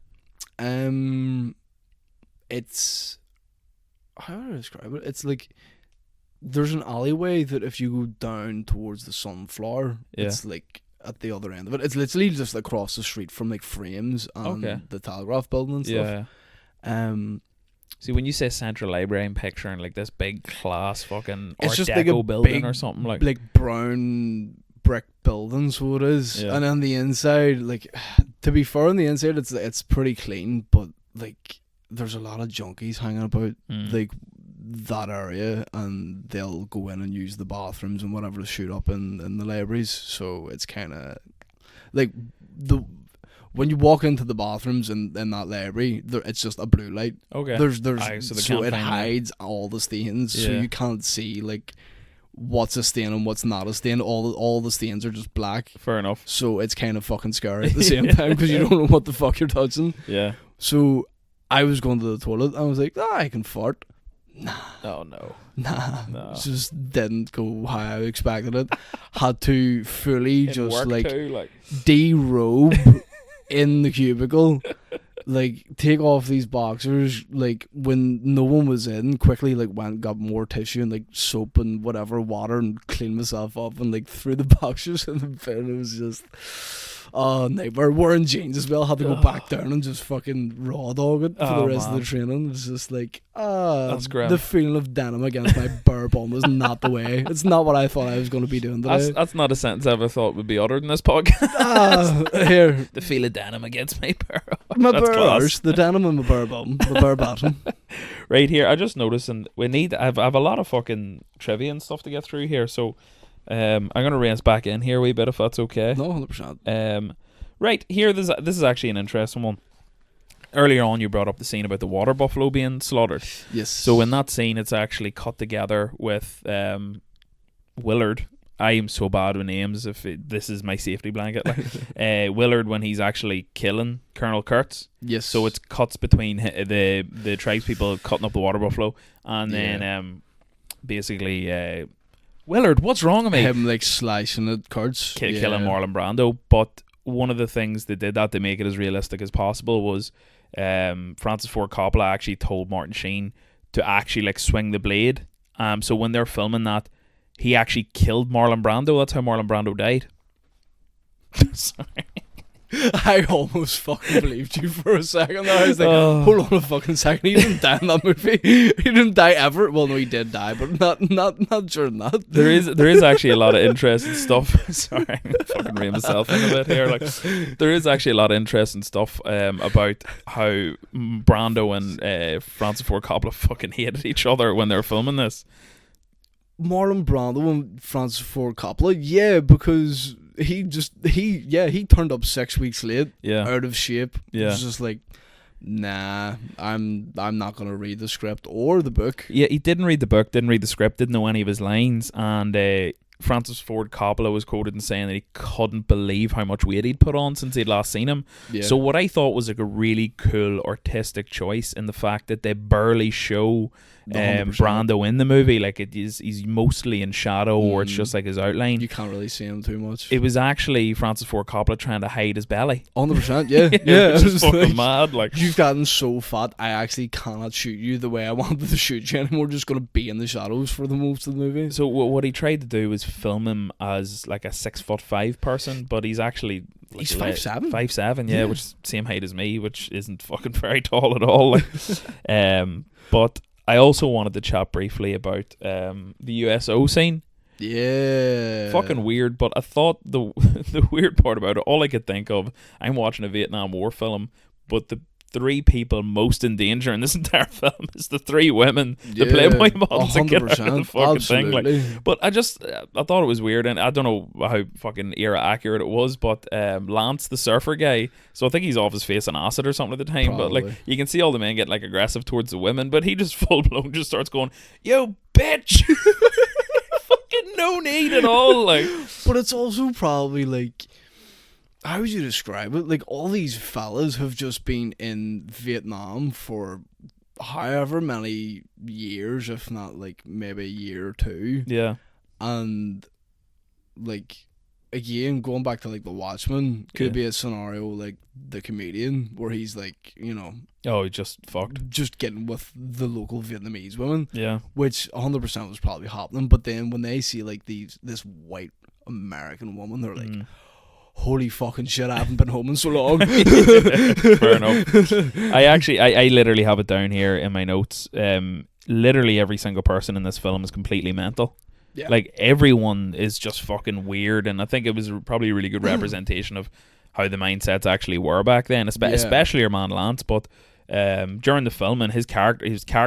Speaker 2: It's, how do I describe it? It's like, there's an alleyway that if you go down towards the Sunflower, it's like at the other end of it. It's literally just across the street from like Frames and the Telegraph building and stuff.
Speaker 1: See, when you say Central Library, I'm picturing like this big class fucking Art
Speaker 2: just
Speaker 1: Deco
Speaker 2: like a
Speaker 1: building
Speaker 2: big,
Speaker 1: or something, like
Speaker 2: brown brick building, so it is.
Speaker 1: Yeah.
Speaker 2: And on the inside, like, to be fair, on the inside it's pretty clean, but like there's a lot of junkies hanging about like that area, and they'll go in and use the bathrooms and whatever to shoot up in the libraries. So it's kind of like when you walk into the bathrooms in that library, it's just a blue light.
Speaker 1: Okay.
Speaker 2: So it hides all the stains, so you can't see like what's a stain and what's not a stain. All the stains are just black.
Speaker 1: Fair enough.
Speaker 2: So it's kind of fucking scary at the same time because you don't know what the fuck you're touching.
Speaker 1: Yeah.
Speaker 2: So I was going to the toilet and I was like, I can fart. Nah.
Speaker 1: Oh no.
Speaker 2: Nah.
Speaker 1: No.
Speaker 2: Just didn't go how I expected it. Had to fully just like derobe in the cubicle. Like, take off these boxers, like, when no one was in, quickly, like, went, got more tissue and, like, soap and whatever, water, and cleaned myself up, and, like, threw the boxers in the bin. It was just, nightmare. Wearing jeans as well, had to go back down and just fucking raw dog it for the rest of the training. It was just like,
Speaker 1: that's grim.
Speaker 2: The feeling of denim against my bare bum was not the way. It's not what I thought I was going to be doing today.
Speaker 1: That's not a sentence I ever thought would be uttered in this podcast.
Speaker 2: Here.
Speaker 1: The feel of denim against my bare
Speaker 2: my bare arse, the denim and my bare bum, my bare bottom.
Speaker 1: Right here, I just noticed, and I have a lot of fucking trivia and stuff to get through here, so I'm going to race back in here a wee bit if that's okay.
Speaker 2: No, 100%.
Speaker 1: Right, here, this is actually an interesting one. Earlier on, you brought up the scene about the water buffalo being slaughtered.
Speaker 2: Yes.
Speaker 1: So in that scene, it's actually cut together with Willard. I am so bad with names. This is my safety blanket. Like, Willard, when he's actually killing Colonel Kurtz.
Speaker 2: Yes.
Speaker 1: So it's cuts between the tribespeople cutting up the water buffalo, and then basically Willard, what's wrong with me?
Speaker 2: Him like slicing at Kurtz,
Speaker 1: killing Marlon Brando. But one of the things they did that to make it as realistic as possible was Francis Ford Coppola actually told Martin Sheen to actually like swing the blade. So when they're filming that, he actually killed Marlon Brando. That's how Marlon Brando died. Sorry.
Speaker 2: I almost fucking believed you for a second there. I was like, hold on a fucking second. He didn't die in that movie. He didn't die ever. Well, no, he did die, but not during that.
Speaker 1: There is actually a lot of interesting stuff. Sorry, I'm fucking rein myself in a bit here. Like, there is actually a lot of interesting stuff about how Brando and Francis Ford Coppola fucking hated each other when they were filming this.
Speaker 2: Marlon Brando and Francis Ford Coppola, yeah, because he turned up 6 weeks late, out of shape.
Speaker 1: Yeah.
Speaker 2: It was just like, nah, I'm not gonna read the script or the book.
Speaker 1: Yeah, he didn't read the book, didn't read the script, didn't know any of his lines, and Francis Ford Coppola was quoted in saying that he couldn't believe how much weight he'd put on since he'd last seen him. Yeah. So what I thought was like a really cool artistic choice in the fact that they barely show Brando in the movie. Like, he's mostly in shadow, or it's just like his outline.
Speaker 2: You can't really see him too much.
Speaker 1: It was actually Francis Ford Coppola trying to hide his belly.
Speaker 2: 100%, yeah. Yeah,
Speaker 1: it was fucking mad. Like,
Speaker 2: you've gotten so fat, I actually cannot shoot you the way I wanted to shoot you anymore. Just going to be in the shadows for the most of the movie.
Speaker 1: So what he tried to do was film him as like a 6'5" person, but he's actually like
Speaker 2: he's 5'7".
Speaker 1: 5'7", yeah, which is the same height as me, which isn't fucking very tall at all. Like, but I also wanted to chat briefly about the USO scene.
Speaker 2: Yeah.
Speaker 1: Fucking weird, but I thought the weird part about it, all I could think of, I'm watching a Vietnam War film, but the three people most in danger in this entire film is the three women, the Playboy models that get out of the fucking thing. Like, but I thought it was weird, and I don't know how fucking era accurate it was, but Lance, the surfer guy, so I think he's off his face on acid or something at the time. Probably. But like, you can see all the men get like aggressive towards the women, but he just full blown just starts going, "Yo, bitch!" Fucking no need at all. Like,
Speaker 2: but it's also probably like, how would you describe it? Like, all these fellas have just been in Vietnam for however many years, if not like maybe a year or two.
Speaker 1: Yeah.
Speaker 2: And like, again, going back to like The Watchmen, could be a scenario like The Comedian, where he's like, you know,
Speaker 1: oh, he just fucked,
Speaker 2: just getting with the local Vietnamese women.
Speaker 1: Yeah. Which
Speaker 2: 100% was probably happening. But then when they see like this white American woman, they're like, holy fucking shit, I haven't been home in so long.
Speaker 1: Fair enough. I literally have it down here in my notes. Literally every single person in this film is completely mental.
Speaker 2: Yeah.
Speaker 1: Like, everyone is just fucking weird, and I think it was probably a really good representation of how the mindsets actually were back then, especially your man Lance. But during the filming, his character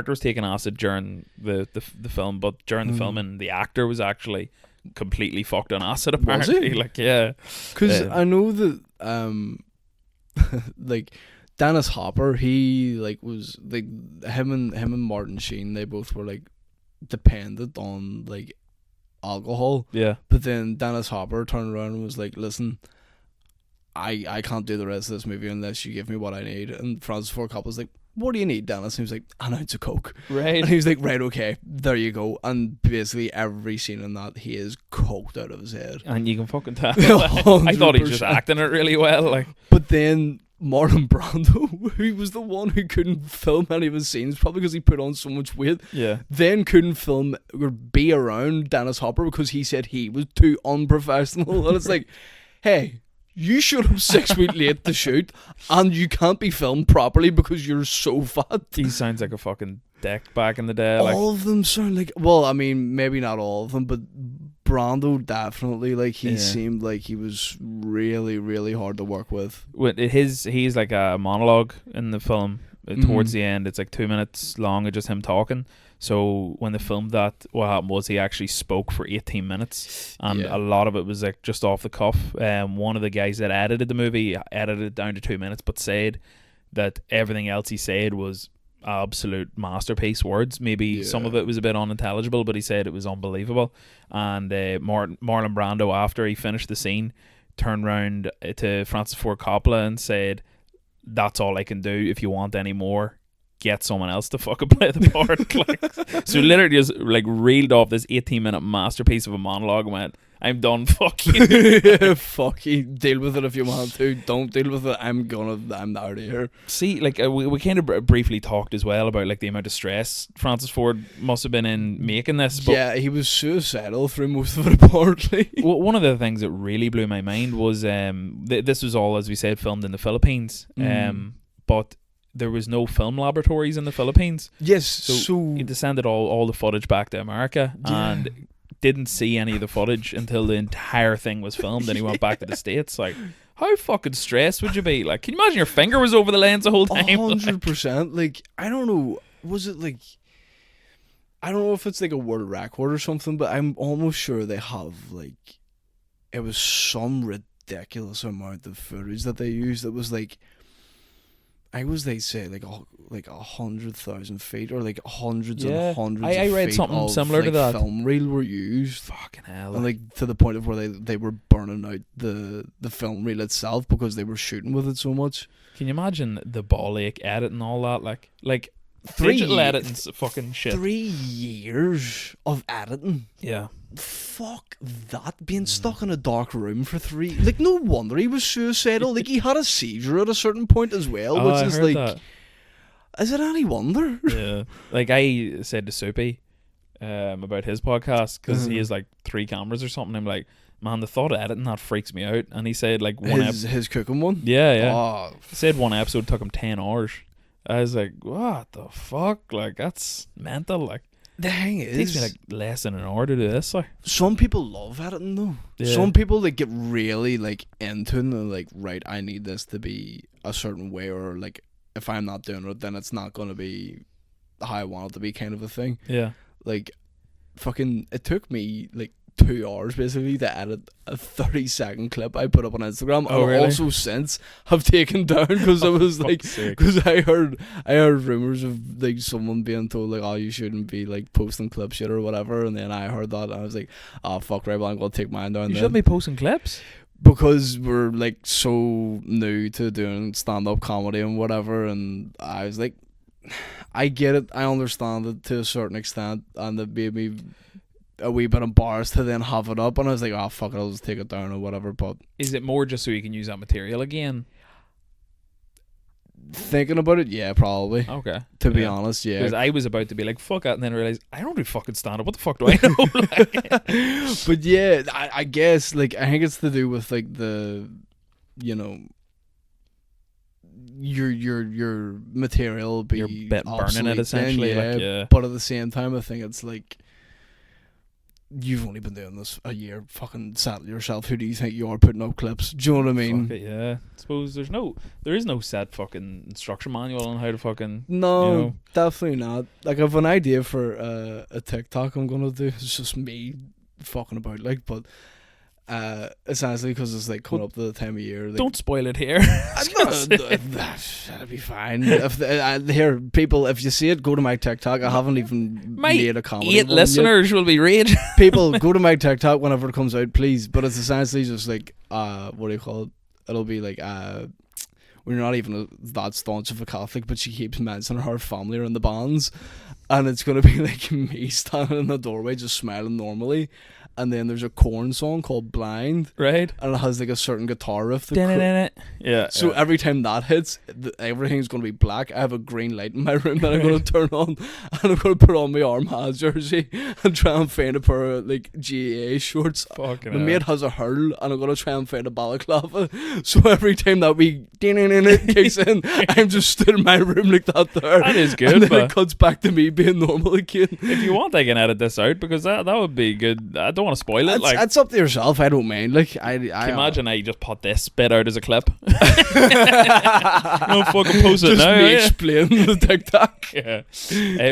Speaker 1: was taking acid during the film, but during the filming, the actor was actually completely fucked on acid, apparently.
Speaker 2: Was he?
Speaker 1: Like, yeah.
Speaker 2: Because I know that like Dennis Hopper, he like was like him and Martin Sheen, they both were like dependent on like alcohol.
Speaker 1: Yeah.
Speaker 2: But then Dennis Hopper turned around and was like, listen, I can't do the rest of this movie unless you give me what I need. And Francis Ford Coppola's like, what do you need, Dennis? And he was like, an ounce of coke.
Speaker 1: Right.
Speaker 2: And he was like, right, okay, there you go. And basically every scene in that, he is coked out of his head.
Speaker 1: And you can fucking tell. I thought he was just
Speaker 2: 100%.
Speaker 1: acting it really well. Like,
Speaker 2: But then Marlon Brando, who was the one who couldn't film any of his scenes, probably because he put on so much weight,
Speaker 1: yeah.
Speaker 2: then couldn't film or be around Dennis Hopper because he said he was too unprofessional. And it's like, hey, you showed up 6 weeks late to shoot, and you can't be filmed properly because you're so fat.
Speaker 1: He sounds like a fucking dick back in the day. Like,
Speaker 2: All of them sound like, well, I mean, maybe not all of them, but Brando definitely, like, he seemed like he was really, really hard to work with.
Speaker 1: he's like a monologue in the film. Towards the end, it's like 2 minutes long of just him talking. So when they filmed that, what happened was he actually spoke for 18 minutes, and a lot of it was like just off the cuff. One of the guys that edited the movie edited it down to 2 minutes, but said that everything else he said was absolute masterpiece words. Maybe some of it was a bit unintelligible, but he said it was unbelievable. And Marlon Brando, after he finished the scene, turned round to Francis Ford Coppola and said, that's all I can do. If you want any more, get someone else to fucking play the part. Like, so literally just like reeled off this 18-minute masterpiece of a monologue and went, I'm done, fuck you.
Speaker 2: Fuck you, deal with it if you want to, don't deal with it, I'm out of here.
Speaker 1: See, like we kind of briefly talked as well about like the amount of stress Francis Ford must have been in making this, but
Speaker 2: yeah, he was suicidal through most of it, apparently.
Speaker 1: One of the things that really blew my mind was this was all, as we said, filmed in the Philippines, but there was no film laboratories in the Philippines.
Speaker 2: Yes,
Speaker 1: so he descended all the footage back to America and didn't see any of the footage until the entire thing was filmed, and he went back to the States. Like, how fucking stressed would you be? Like, can you imagine your finger was over the lens the whole time?
Speaker 2: 100%. Like, I don't know, was it like, I don't know if it's like a world record or something, but I'm almost sure they have, like, it was some ridiculous amount of footage that they used that was like, they say like 100,000 feet or like hundreds and hundreds
Speaker 1: I
Speaker 2: of
Speaker 1: read
Speaker 2: feet
Speaker 1: something
Speaker 2: of,
Speaker 1: similar to that.
Speaker 2: Film reel were used.
Speaker 1: Fucking hell.
Speaker 2: And like to the point of where they were burning out the film reel itself because they were shooting with it so much.
Speaker 1: Can you imagine the ball ache edit and all that? Like digital editing fucking shit.
Speaker 2: 3 years of editing.
Speaker 1: Yeah.
Speaker 2: Fuck that, being stuck in a dark room for 3, like, no wonder he was suicidal. Like, he had a seizure at a certain point as well, which is like that. Is it any wonder?
Speaker 1: Yeah. Like, I said to Soupy about his podcast, because he has like 3 cameras or something. I'm like, man, the thought of editing that freaks me out. And he said like
Speaker 2: his cooking one.
Speaker 1: Yeah. He said one episode took him 10 hours. I was like, what the fuck? Like, that's mental. Like,
Speaker 2: the thing is,
Speaker 1: it takes me like less than an hour to do this. Like,
Speaker 2: some people love editing though.
Speaker 1: Yeah.
Speaker 2: Some people like get really like into it and like, right, I need this to be a certain way, or like if I'm not doing it, then it's not going to be how I want it to be, kind of a thing.
Speaker 1: Yeah.
Speaker 2: Like, fucking, it took me like 2 hours basically to edit a 30-second clip I put up on Instagram.
Speaker 1: Oh,
Speaker 2: and
Speaker 1: really?
Speaker 2: also since have taken down because it was like, because I heard rumors of like someone being told like, oh, you shouldn't be like posting clip shit or whatever, and then I heard that and I was like, oh fuck, right, well, I'm gonna take mine down.
Speaker 1: You shouldn't be posting clips
Speaker 2: because we're like so new to doing stand-up comedy and whatever, and I was like, I get it, I understand it to a certain extent, and it made me a wee bit embarrassed to then have it up, and I was like, oh fuck it, I'll just take it down or whatever. But
Speaker 1: is it more just so you can use that material again?
Speaker 2: Thinking about it, yeah, probably.
Speaker 1: Okay.
Speaker 2: To be honest, yeah.
Speaker 1: Because I was about to be like, fuck it, and then I realised, I don't do fucking stand-up. What the fuck do I know? Like,
Speaker 2: but yeah, I guess, like, I think it's to do with, like, the, you know, your material be
Speaker 1: your bit burning it, essentially.
Speaker 2: then, yeah.
Speaker 1: Like, yeah.
Speaker 2: But at the same time, I think it's, like, you've only been doing this a year. Fucking settle yourself. Who do you think you are putting up clips? Do you know what I mean?
Speaker 1: Fuck it, yeah. I suppose there is no set fucking instruction manual on how to fucking.
Speaker 2: No,
Speaker 1: you know.
Speaker 2: definitely not. Like, I've an idea for a TikTok I'm gonna do. It's just me fucking about, like, but essentially because it's like coming up to the time of year. Like,
Speaker 1: Don't spoil it here.
Speaker 2: That'll be fine. If here, people, if you see it, go to my TikTok. I haven't even made a comedy.
Speaker 1: 8 listeners will be raging.
Speaker 2: People, go to my TikTok whenever it comes out, please. But it's essentially just like what do you call it? It'll be like we're not even that staunch of a Catholic, but she keeps mentioning her family are in the bands, and it's gonna be like me standing in the doorway just smiling normally. And then there's a Korn song called Blind.
Speaker 1: Right.
Speaker 2: And it has like a certain guitar riff.
Speaker 1: Yeah.
Speaker 2: So every time that hits, everything's going to be black. I have a green light in my room that I'm going to turn on. And I'm going to put on my Armagh jersey and try and find a pair of like GAA shorts.
Speaker 1: Fucking
Speaker 2: My
Speaker 1: hell.
Speaker 2: mate has a hurl and I'm going to try and find a balaclava. So every time that we kicks in, I'm just stood in my room like that there.
Speaker 1: That is good.
Speaker 2: And then
Speaker 1: But
Speaker 2: it cuts back to me being normal again.
Speaker 1: if you want, I can edit this out because that would be good. I don't want to spoil it. Like,
Speaker 2: It's up to yourself. I don't mind. Like, I
Speaker 1: imagine I just put this bit out as a clip. No fucking post it
Speaker 2: just
Speaker 1: now.
Speaker 2: me
Speaker 1: Yeah.
Speaker 2: explain the TikTok.
Speaker 1: Yeah.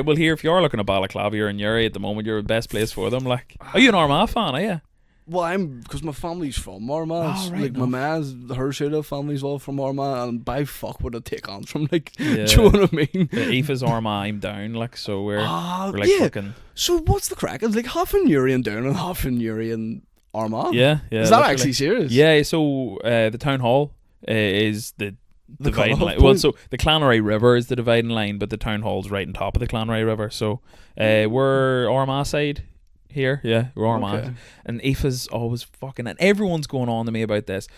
Speaker 1: Well, here, if you're looking at balaclava, you're in Uri at the moment. You're the best place for them. Like, are you an Armagh fan? Are you?
Speaker 2: Well, because my family's from Armagh.
Speaker 1: Oh, right,
Speaker 2: Like, my man's, her side of the family's all from Armagh, and by fuck would I take on from, like,
Speaker 1: Yeah.
Speaker 2: do you know what I mean?
Speaker 1: Aoife's Armagh, I'm down. Like, so we're like
Speaker 2: yeah.
Speaker 1: fucking.
Speaker 2: So what's the crack? It's like half in Uri and down and half in Uri and Armagh.
Speaker 1: Yeah.
Speaker 2: Is that
Speaker 1: literally.
Speaker 2: actually serious?
Speaker 1: Yeah. So the town hall is the dividing
Speaker 2: cut-off
Speaker 1: line. Well,
Speaker 2: point?
Speaker 1: so the Clanray River is the dividing line, but the town hall's right on top of the Clanray River. So we're Armagh side here. Yeah, we're Armagh.
Speaker 2: Okay.
Speaker 1: And Aoife's always fucking, and everyone's going on to me about this.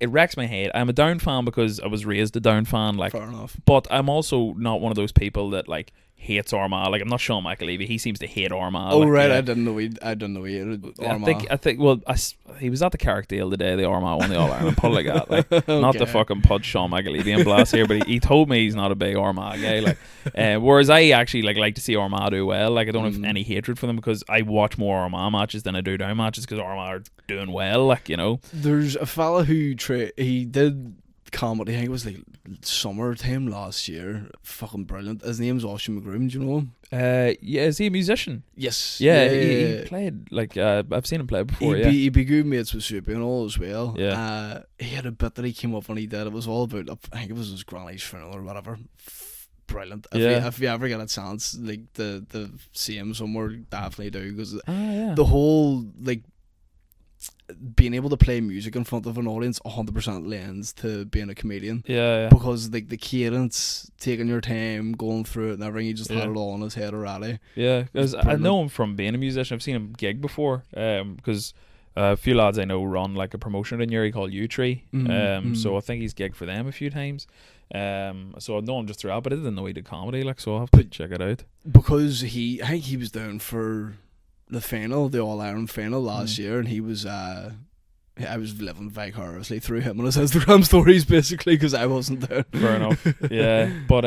Speaker 1: It wrecks my head. I'm a Down fan because I was raised a Down fan, like,
Speaker 2: Fair enough.
Speaker 1: but I'm also not one of those people that like hates Armagh. Like, I'm not Sean McAlevey. He seems to hate Armagh.
Speaker 2: Oh,
Speaker 1: like,
Speaker 2: right.
Speaker 1: yeah.
Speaker 2: I didn't know he hated Armagh.
Speaker 1: I think. Well, he was at the Carrick deal the day the Armagh won the All Ireland. Put it like that. Like, not to
Speaker 2: Okay.
Speaker 1: fucking put Sean McAlevey in blast here, but he told me he's not a big Armagh guy. Like, whereas I actually like to see Armagh do well. Like, I don't have any hatred for them because I watch more Armagh matches than I do Down matches because Armagh are doing well. Like, you know.
Speaker 2: There's a fella who he did comedy. I think it was like summertime last year. Fucking brilliant. His name's Oisin McGroom. Do you know him?
Speaker 1: Yeah, is he a musician?
Speaker 2: Yes.
Speaker 1: Yeah, he played, like, I've seen him play before.
Speaker 2: He'd be good mates with Soupy and all as well.
Speaker 1: Yeah.
Speaker 2: He had a bit that he came up and he did. It was all about, I think it was his granny's funeral or whatever. Brilliant. If you ever get a chance, like, the see him somewhere, definitely do, because the whole, like, being able to play music in front of an audience 100% lends to being a comedian.
Speaker 1: Yeah.
Speaker 2: Because, like, the cadence, taking your time, going through it and everything, he just had it all in his head already.
Speaker 1: Yeah, because I know him from being a musician. I've seen him gig before. Because a few lads I know run like a promotion in Uri called U3. So I think he's gigged for them a few times. So I know him just throughout, but I didn't know he did comedy. Like, so I'll have to check it out.
Speaker 2: Because I think he was down for the final, the All Ireland final last year, and he was I was living vicariously through him on his Instagram stories basically because I wasn't there.
Speaker 1: Fair enough. Yeah, but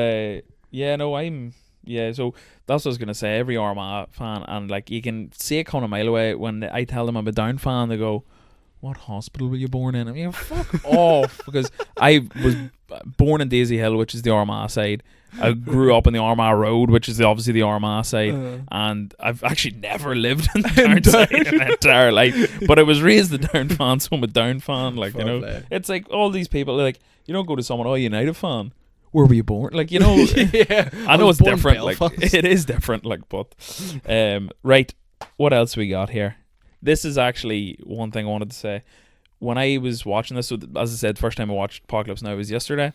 Speaker 1: so that's what I was gonna say. Every Armagh fan, and like, you can see it coming a mile away when I tell them I'm a Down fan. They go, "What hospital were you born in?" I mean, fuck off, because I was born in Daisy Hill, which is the Armagh side. I grew up in the Armagh Road, which is obviously the Armagh side, and I've actually never lived in the Down side in my entire life. But I was raised a Down fan, so I'm a Down fan. Like, you know, it's like all these people, like, you don't go to someone, "Oh, United fan. Where were you born?" Like, you know,
Speaker 2: yeah,
Speaker 1: I know it's different.
Speaker 2: Belfast.
Speaker 1: Like, it is different. Like, but right, what else we got here? This is actually one thing I wanted to say. When I was watching this, so as I said, first time I watched Apocalypse Now was yesterday.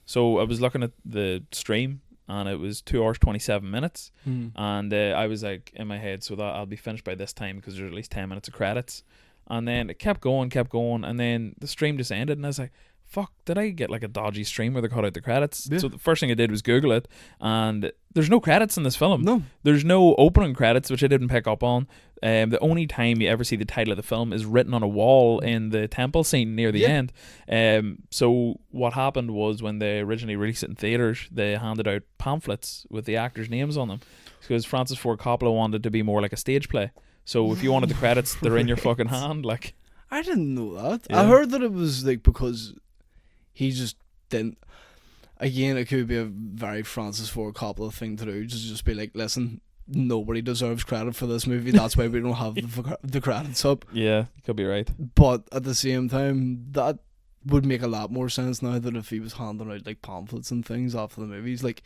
Speaker 1: So I was looking at the stream, and it was 2 hours 27 minutes, and I was like in my head, so that I'll be finished by this time because there's at least 10 minutes of credits. And then it kept going, and then the stream just ended, and I was like, fuck, did I get like a dodgy stream where they cut out the credits?
Speaker 2: Yeah.
Speaker 1: So the first thing I did was Google it, and there's no credits in this film.
Speaker 2: No.
Speaker 1: There's no opening credits, which I didn't pick up on. The only time you ever see the title of the film is written on a wall in the temple scene near the end. So what happened was, when they originally released it in theaters, they handed out pamphlets with the actors' names on them because Francis Ford Coppola wanted it to be more like a stage play. So if you wanted the credits, they're in your fucking hand. Like,
Speaker 2: I didn't know that.
Speaker 1: Yeah.
Speaker 2: I heard that it was like because he just didn't. Again, it could be a very Francis Ford Coppola thing to do. Just be like, listen, nobody deserves credit for this movie. That's why we don't have the credits up.
Speaker 1: yeah, you could be right.
Speaker 2: But at the same time, that would make a lot more sense now that if he was handing out like pamphlets and things after the movies, like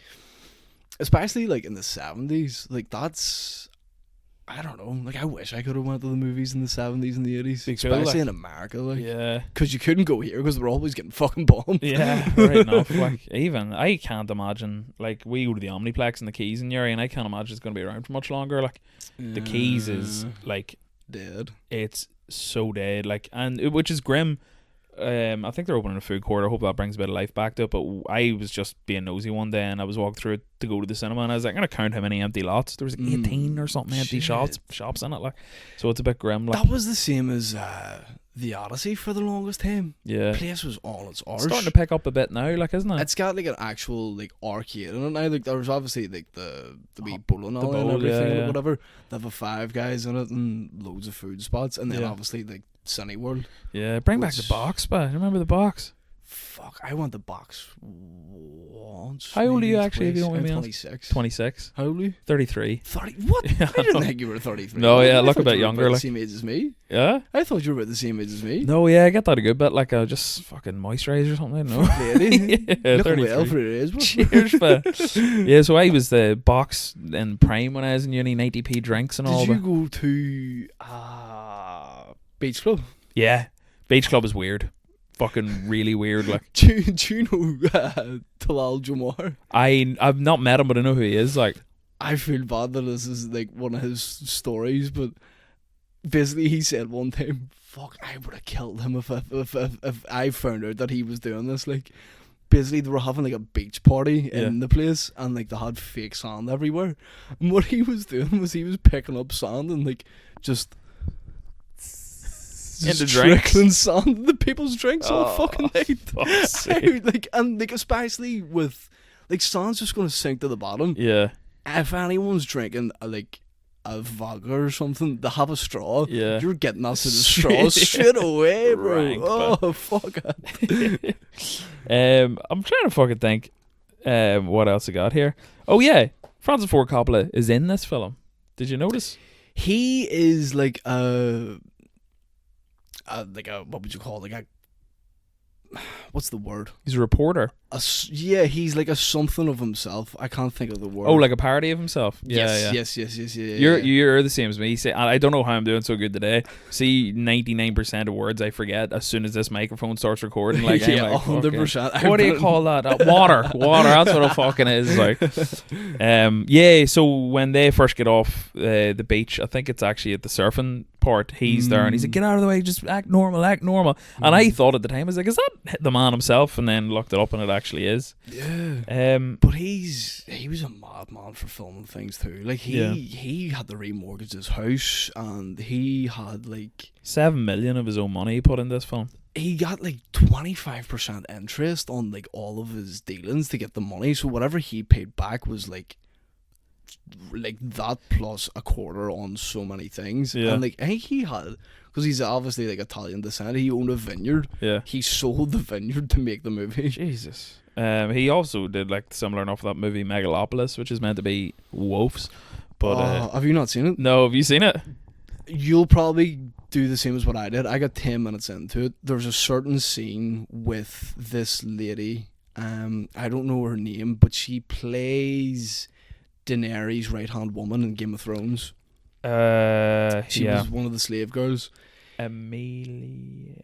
Speaker 2: especially like in the 70s, like that's, I don't know, like I wish I could have went to the movies in the 70s and the 80s,
Speaker 1: Be cool,
Speaker 2: especially
Speaker 1: like.
Speaker 2: in America, like,
Speaker 1: Yeah.
Speaker 2: because you couldn't go here because they were always getting fucking bombed.
Speaker 1: Yeah, right enough. Like, even I can't imagine. Like, we go to the Omniplex and the Keys in Uri, and I can't imagine it's going to be around for much longer. Like, the Keys is like
Speaker 2: dead.
Speaker 1: it's so dead. Like, which is grim. I think they're opening a food court. I hope that brings a bit of life back to it. But I was just being nosy one day, and I was walking through it to go to the cinema, and I was like, I'm gonna count how many empty lots. There was like 18 or something empty
Speaker 2: Shit.
Speaker 1: shops in it. Like, so it's a bit grim. Like,
Speaker 2: That was the same as the Odyssey for the longest time.
Speaker 1: yeah,
Speaker 2: The place was on its arse.
Speaker 1: it's starting to pick up a bit now. Like, isn't it?
Speaker 2: It's got like an actual like arcade in it now. Like there was obviously like the wee bowling alley and
Speaker 1: bowl,
Speaker 2: everything
Speaker 1: yeah,
Speaker 2: or
Speaker 1: yeah.
Speaker 2: whatever. They have a Five Guys in it and loads of food spots, and then
Speaker 1: Yeah.
Speaker 2: obviously like Cineworld.
Speaker 1: Yeah, bring back the
Speaker 2: Which-
Speaker 1: box, but remember the box?
Speaker 2: Fuck, I want the box once.
Speaker 1: How old are you
Speaker 2: maybe
Speaker 1: actually, if you
Speaker 2: twice.
Speaker 1: don't mind
Speaker 2: I'm
Speaker 1: me asking?
Speaker 2: 26.
Speaker 1: 26,
Speaker 2: How old are you?
Speaker 1: 33.
Speaker 2: 30. What?
Speaker 1: Yeah,
Speaker 2: I didn't think you were 33.
Speaker 1: No, yeah,
Speaker 2: I
Speaker 1: look a
Speaker 2: thought
Speaker 1: bit
Speaker 2: you were
Speaker 1: younger,
Speaker 2: about
Speaker 1: like.
Speaker 2: the same age as me.
Speaker 1: Yeah.
Speaker 2: I thought you were about the same age as me.
Speaker 1: No, yeah, I get that a good bit. Like, just fucking moisturize or something. No.
Speaker 2: Lady.
Speaker 1: Yeah,
Speaker 2: Looking
Speaker 1: 33.
Speaker 2: well for your age. bro.
Speaker 1: Cheers, but yeah. So I was the box in Prime when I was in uni, 90p drinks and all.
Speaker 2: Did you
Speaker 1: But
Speaker 2: go to Beach Club?
Speaker 1: yeah, Beach Club is weird, fucking really weird. Like,
Speaker 2: Do you know Talal Jamar?
Speaker 1: I've not met him, but I know who he is. Like,
Speaker 2: I feel bad that this is like one of his stories, but basically he said one time, "Fuck, I would have killed him if I found out that he was doing this." Like, basically they were having like a beach party in the place, and like they had fake sand everywhere. And what he was doing was he was picking up sand and like just
Speaker 1: Into
Speaker 2: trickling sand in the people's drinks all fucking night.
Speaker 1: fuck's sake.
Speaker 2: Like, and like especially with like sand's just gonna sink to the bottom.
Speaker 1: Yeah,
Speaker 2: If anyone's drinking like a vodka or something, they have a straw.
Speaker 1: yeah.
Speaker 2: You're getting that to the straw straight away, bro.
Speaker 1: Rank,
Speaker 2: Oh fuck it.
Speaker 1: I'm trying to fucking think. What else I got here? Oh yeah, Francis Ford Coppola is in this film. Did you notice?
Speaker 2: He is like what would you call it? Like a what's the word?
Speaker 1: He's a reporter.
Speaker 2: Yeah, he's like a something of himself. I can't think of the word.
Speaker 1: Oh, like a parody of himself. Yeah,
Speaker 2: yes,
Speaker 1: yeah.
Speaker 2: yes.
Speaker 1: You're the same as me. See, I don't know how I'm doing so good today. See, 99% of words I forget as soon as this microphone starts recording. Like,
Speaker 2: yeah,
Speaker 1: I'm like,
Speaker 2: 100%.
Speaker 1: what do you call that? Water. That's what it fucking is. Like, yeah. So when they first get off the beach, I think it's actually at the surfing part. He's there and he's like, "Get out of the way, just act normal." And I thought at the time, I was like, "Is that the man himself?" And then looked it up, and it actually is.
Speaker 2: Yeah. But he was a madman for filming things too. Like he had to remortgage his house, and he had like
Speaker 1: $7 million of his own money he put in this film.
Speaker 2: he got like 25% interest on like all of his dealings to get the money. So whatever he paid back was like that plus a quarter on so many things.
Speaker 1: Yeah.
Speaker 2: And like I think he had, because he's obviously like Italian descent, he owned a vineyard.
Speaker 1: Yeah.
Speaker 2: He sold the vineyard to make the movie.
Speaker 1: Jesus. He also did like similar enough to that movie Megalopolis, which is meant to be wolves. But
Speaker 2: Have you not seen it?
Speaker 1: no, have you seen it?
Speaker 2: You'll probably do the same as what I did. I got 10 minutes into it. There's a certain scene with this lady. I don't know her name, but she plays Daenerys' right-hand woman in Game of Thrones. She was one of the slave girls.
Speaker 1: Emily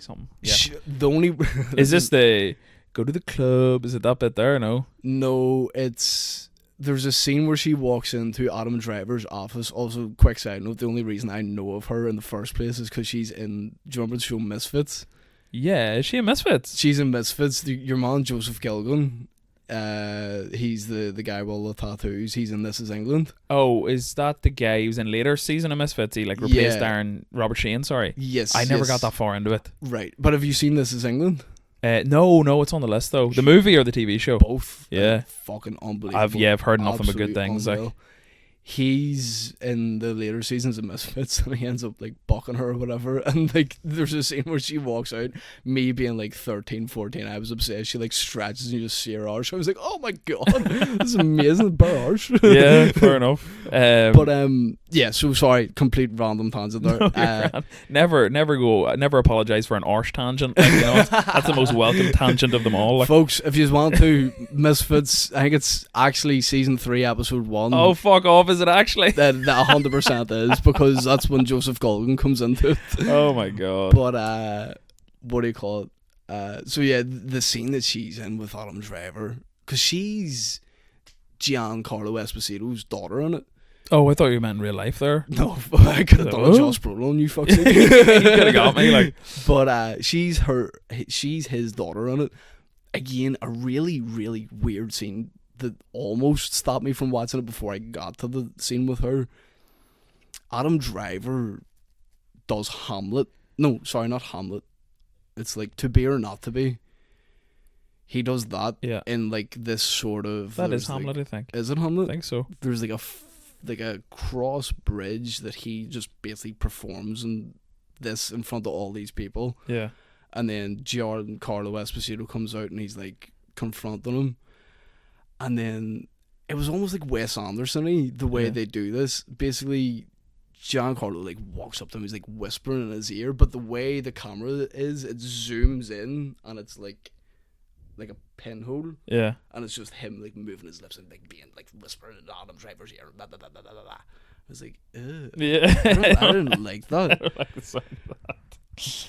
Speaker 1: something. Yeah.
Speaker 2: The only
Speaker 1: Is this the go to the club? Is it that bit there? No.
Speaker 2: No, there's a scene where she walks into Adam Driver's office. Also, quick side note, the only reason I know of her in the first place is because she's in, do you remember the show Misfits?
Speaker 1: Yeah, is she a Misfits?
Speaker 2: She's in Misfits. Your man, Joseph Gilgun, he's the guy with all the tattoos. He's in This Is England.
Speaker 1: Oh, is that the guy who was in later season of Misfits? He like replaced Robert Sheen, sorry.
Speaker 2: Yes.
Speaker 1: I never got that far into it.
Speaker 2: Right. But have you seen This Is England?
Speaker 1: No, it's on the list though. The movie or the TV show?
Speaker 2: Both.
Speaker 1: Yeah.
Speaker 2: Fucking unbelievable.
Speaker 1: I've heard nothing but good
Speaker 2: Absolutely
Speaker 1: things. Like,
Speaker 2: unreal. he's in the later seasons of Misfits, and he ends up like bucking her or whatever, and like there's a scene where she walks out, me being like 13, 14, I was obsessed, she like stretches and you just see her arse. I was like, oh my god, this is amazing, bare arse.
Speaker 1: Yeah, fair enough.
Speaker 2: But yeah, so sorry, complete random tangent there.
Speaker 1: Never apologize for an arse tangent. Like, you know, that's the most welcome tangent of them all. Like.
Speaker 2: Folks, if you want to, Misfits, I think it's actually season 3, episode 1.
Speaker 1: Oh, fuck off! Is it actually?
Speaker 2: That 100% is, because that's when Joseph Golgan comes into it.
Speaker 1: Oh my god!
Speaker 2: But what do you call it? So yeah, the scene that she's in with Adam Driver, because she's Giancarlo Esposito's daughter in it.
Speaker 1: Oh, I thought you meant in real life there.
Speaker 2: No, I could have done a Josh Brolin on you, fuck's sake.
Speaker 1: You could have got me, like.
Speaker 2: But she's his daughter in it. Again, a really, really weird scene that almost stopped me from watching it before I got to the scene with her. Adam Driver does Hamlet. No, sorry, not Hamlet. It's like To Be or Not to Be. He does that in like this sort of...
Speaker 1: That is Hamlet,
Speaker 2: like,
Speaker 1: I think.
Speaker 2: Is it Hamlet?
Speaker 1: I think so.
Speaker 2: There's like a cross bridge that he just basically performs in front of all these people.
Speaker 1: Yeah.
Speaker 2: And then Giancarlo Esposito comes out and he's like confronting him. And then it was almost like Wes Anderson-y, the way they do this. Basically, Giancarlo like walks up to him, he's like whispering in his ear, but the way the camera is, it zooms in and it's like a pinhole.
Speaker 1: Yeah.
Speaker 2: And it's just him like moving his lips and like being like whispering in Adam Driver's ear. Blah, blah, blah, blah, blah, blah. I was like, ugh.
Speaker 1: Yeah.
Speaker 2: I didn't like that.
Speaker 1: I don't like the sound of that.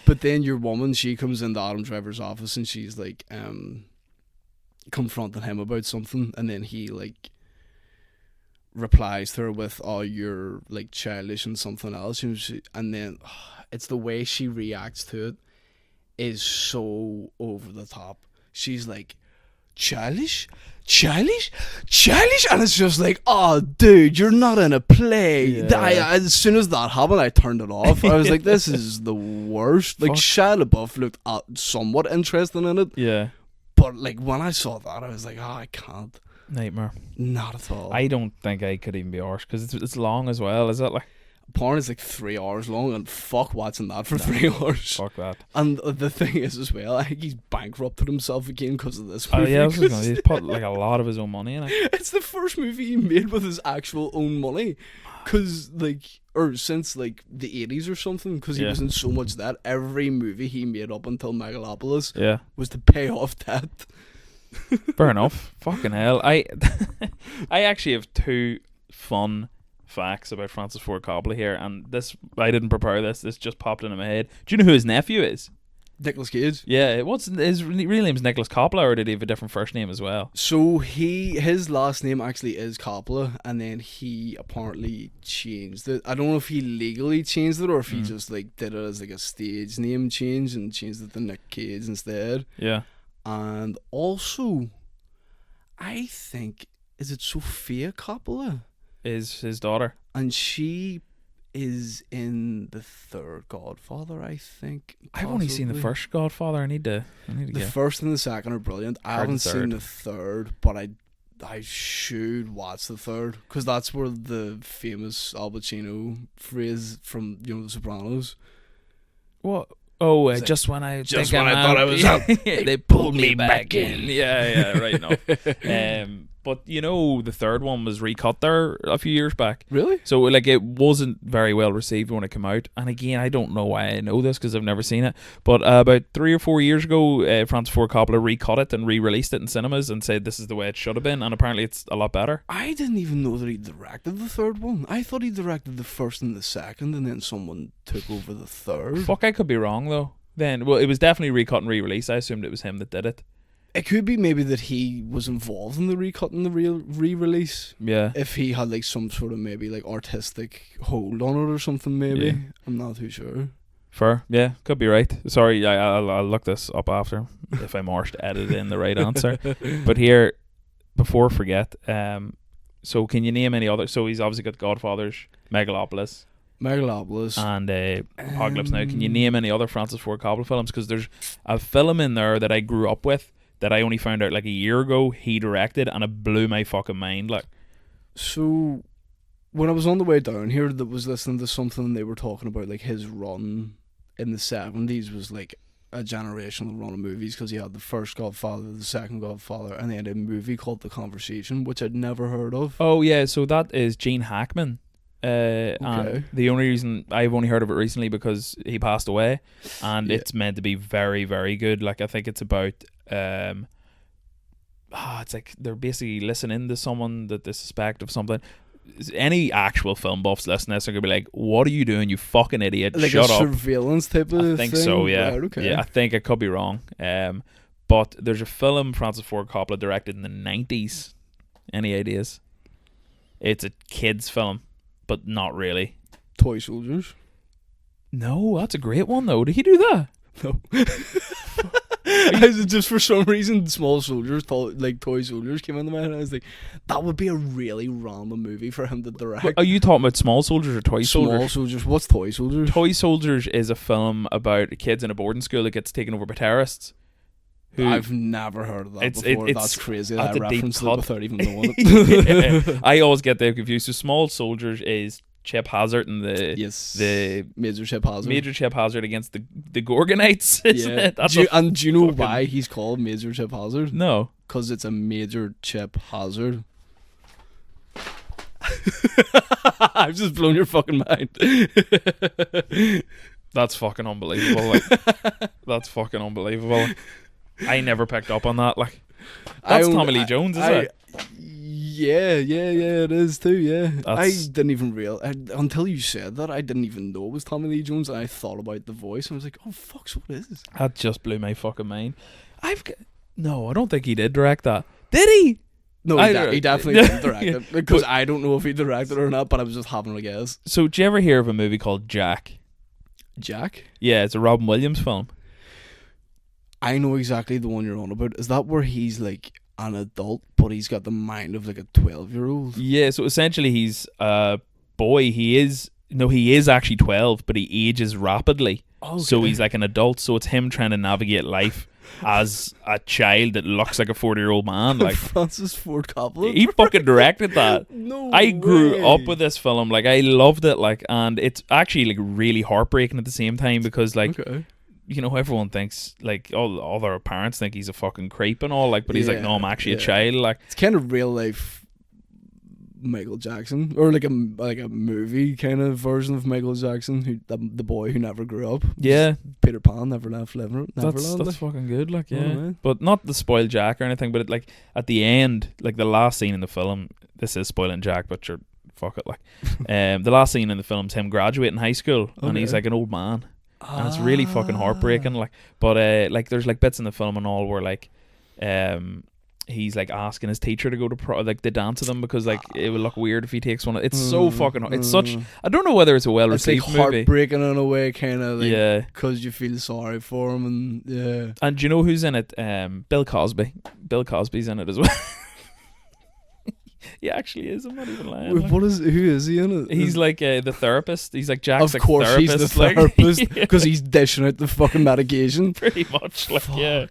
Speaker 2: But then your woman, she comes into Adam Driver's office and she's like confronting him about something, and then he like replies to her with, oh, you're like childish and something else, and then it's the way she reacts to it is so over the top. She's like, childish, and it's just like, oh dude, you're not in a play. As soon as that happened, I turned it off. I was like, this is the worst. Like, Shia LaBeouf looked somewhat interesting in it, but like when I saw that, I was like, oh, I can't.
Speaker 1: Nightmare.
Speaker 2: Not at all.
Speaker 1: I don't think I could even be arsed, because it's long as well, is it? Like,
Speaker 2: porn is like 3 hours long, and fuck watching that for 3 hours.
Speaker 1: Fuck that.
Speaker 2: And the thing is as well, I think he's bankrupted himself again because of this movie.
Speaker 1: Oh yeah, he's put like a lot of his own money in it.
Speaker 2: It's the first movie he made with his actual own money, because like, or since like the 80s or something, because he was in so much debt. Every movie he made up until Megalopolis was to pay off debt.
Speaker 1: Fair enough. Fucking hell. I actually have 2 fun facts about Francis Ford Coppola here, and this, I didn't prepare this just popped into my head. Do you know who his nephew is?
Speaker 2: Nicolas Cage.
Speaker 1: Yeah, what's his real name's Nicholas Coppola, or did he have a different first name as well?
Speaker 2: So his last name actually is Coppola, and then he apparently changed it. I don't know if he legally changed it or if he just like did it as like a stage name change and changed it to Nick Cage instead.
Speaker 1: Yeah.
Speaker 2: And also, I think, is it Sofia Coppola?
Speaker 1: Is his daughter.
Speaker 2: And she is in the third Godfather, I think. Possibly.
Speaker 1: I've only seen the first Godfather. I need to
Speaker 2: the first and the second are brilliant. I haven't seen the third, but I should watch the third, because that's where the famous Al Pacino phrase from The Sopranos.
Speaker 1: What? Oh, just when I thought I was out, they pulled me back in. Yeah, right now. But the third one was recut there a few years back.
Speaker 2: Really?
Speaker 1: So like it wasn't very well received when it came out. And again, I don't know why I know this, because I've never seen it. But about 3 or 4 years ago, Francis Ford Coppola recut it and re-released it in cinemas and said this is the way it should have been. And apparently it's a lot better.
Speaker 2: I didn't even know that he directed the third one. I thought he directed the first and the second, and then someone took over the third.
Speaker 1: Fuck, I could be wrong though. Then, well, it was definitely recut and re-released. I assumed it was him that did it.
Speaker 2: It could be maybe that he was involved in the recut and the re-release.
Speaker 1: Yeah.
Speaker 2: If he had like some sort of maybe like artistic hold on it or something, maybe.
Speaker 1: Yeah.
Speaker 2: I'm not too sure.
Speaker 1: Fair. Yeah, could be right. Sorry, I'll look this up after if I'm arsed to edit in the right answer. But here, before I forget, so can you name any other? So he's obviously got Godfathers, Megalopolis, and Apocalypse Now. Can you name any other Francis Ford Coppola films? Because there's a film in there that I grew up with that I only found out like a year ago he directed, and it blew my fucking mind. Like,
Speaker 2: so when I was on the way down here, that was listening to something they were talking about, like his run in the 70s was like a generational run of movies, because he had the first Godfather, the second Godfather, and then a movie called The Conversation, which I'd never heard of.
Speaker 1: Oh yeah, so that is Gene Hackman. And the only reason I've only heard of it recently because he passed away, and it's meant to be very, very good. Like I think it's about it's like they're basically listening to someone that they suspect of something. Any actual film buffs listening to this are gonna be like, "What are you doing, you fucking idiot?
Speaker 2: Like
Speaker 1: Shut
Speaker 2: a
Speaker 1: up!"
Speaker 2: surveillance type of
Speaker 1: I think
Speaker 2: thing?
Speaker 1: so. Yeah,
Speaker 2: Right, okay.
Speaker 1: yeah. I think I could be wrong. But there's a film Francis Ford Coppola directed in the 90s. Any ideas? It's a kids film, but not really.
Speaker 2: Toy Soldiers?
Speaker 1: No, that's a great one though. Did he do that?
Speaker 2: No. Just for some reason, Small Soldiers, like Toy Soldiers, came into my head. And I was like, that would be a really random movie for him to direct.
Speaker 1: Are you talking about Small Soldiers or Toy Soldiers?
Speaker 2: Small Soldiers. What's Toy Soldiers?
Speaker 1: Toy Soldiers is a film about kids in a boarding school that gets taken over by terrorists.
Speaker 2: I've never heard of that before. That's crazy. That I referenced it without even knowing it.
Speaker 1: Yeah. I always get them confused. So Small Soldiers is Chip Hazard and the
Speaker 2: Major Chip Hazard.
Speaker 1: Major Chip Hazard against the Gorgonites. Isn't it?
Speaker 2: Do you know why he's called Major Chip Hazard?
Speaker 1: No,
Speaker 2: because it's a major chip hazard. I've just blown your fucking mind.
Speaker 1: That's fucking unbelievable. Like, that's fucking unbelievable. I never picked up on that. Like, that's Tommy Lee Jones, is it?
Speaker 2: Yeah, it is too. Yeah, I didn't even until you said that. I didn't even know it was Tommy Lee Jones, and I thought about the voice, and I was like, "Oh fuck, so what is this?"
Speaker 1: That just blew my fucking mind. No, I don't think he did direct that. Did he?
Speaker 2: No, he definitely didn't direct it, because I don't know if he directed it or not. But I was just having a guess.
Speaker 1: So, did you ever hear of a movie called Jack?
Speaker 2: Jack?
Speaker 1: Yeah, it's a Robin Williams film.
Speaker 2: I know exactly the one you're on about. Is that where he's like an adult, but he's got the mind of like a 12-year-old?
Speaker 1: Yeah, so essentially he's a boy. He is actually 12, but he ages rapidly. Okay. So he's like an adult, so it's him trying to navigate life as a child that looks like a 40-year-old man. Like
Speaker 2: Francis Ford Coppola.
Speaker 1: He fucking directed that.
Speaker 2: No
Speaker 1: I grew
Speaker 2: way.
Speaker 1: up with this film. Like, I loved it. Like, and it's actually like really heartbreaking at the same time, because like you know, everyone thinks, like, all their parents think he's a fucking creep and all, like, but he's like, no, I'm actually a child. Like,
Speaker 2: it's kind of real life Michael Jackson, or like a movie kind of version of Michael Jackson, who the boy who never grew up.
Speaker 1: Yeah,
Speaker 2: Peter Pan never left Neverland.
Speaker 1: That's fucking good. Like, yeah, but not the spoil Jack or anything. But like at the end, like the last scene in the film, this is spoiling Jack, but you're fuck it. Like, the last scene in the film's him graduating high school, and he's like an old man. And it's really fucking heartbreaking, like, but like there's like bits in the film and all where like he's like asking his teacher to go to like the dance with him, because like it would look weird if he takes one. It's so fucking it's such, I don't know whether it's a well received
Speaker 2: like
Speaker 1: movie.
Speaker 2: Heartbreaking in a way, kind of, like,
Speaker 1: yeah,
Speaker 2: because you feel sorry for him. And
Speaker 1: and do you know who's in it? Bill Cosby's in it as well. He actually is. I'm not even lying.
Speaker 2: Wait, who is he in it?
Speaker 1: He's like the therapist. He's like Jack's
Speaker 2: of course,
Speaker 1: therapist.
Speaker 2: He's the therapist, because he's dishing out the fucking medication.
Speaker 1: Pretty much, like, yeah.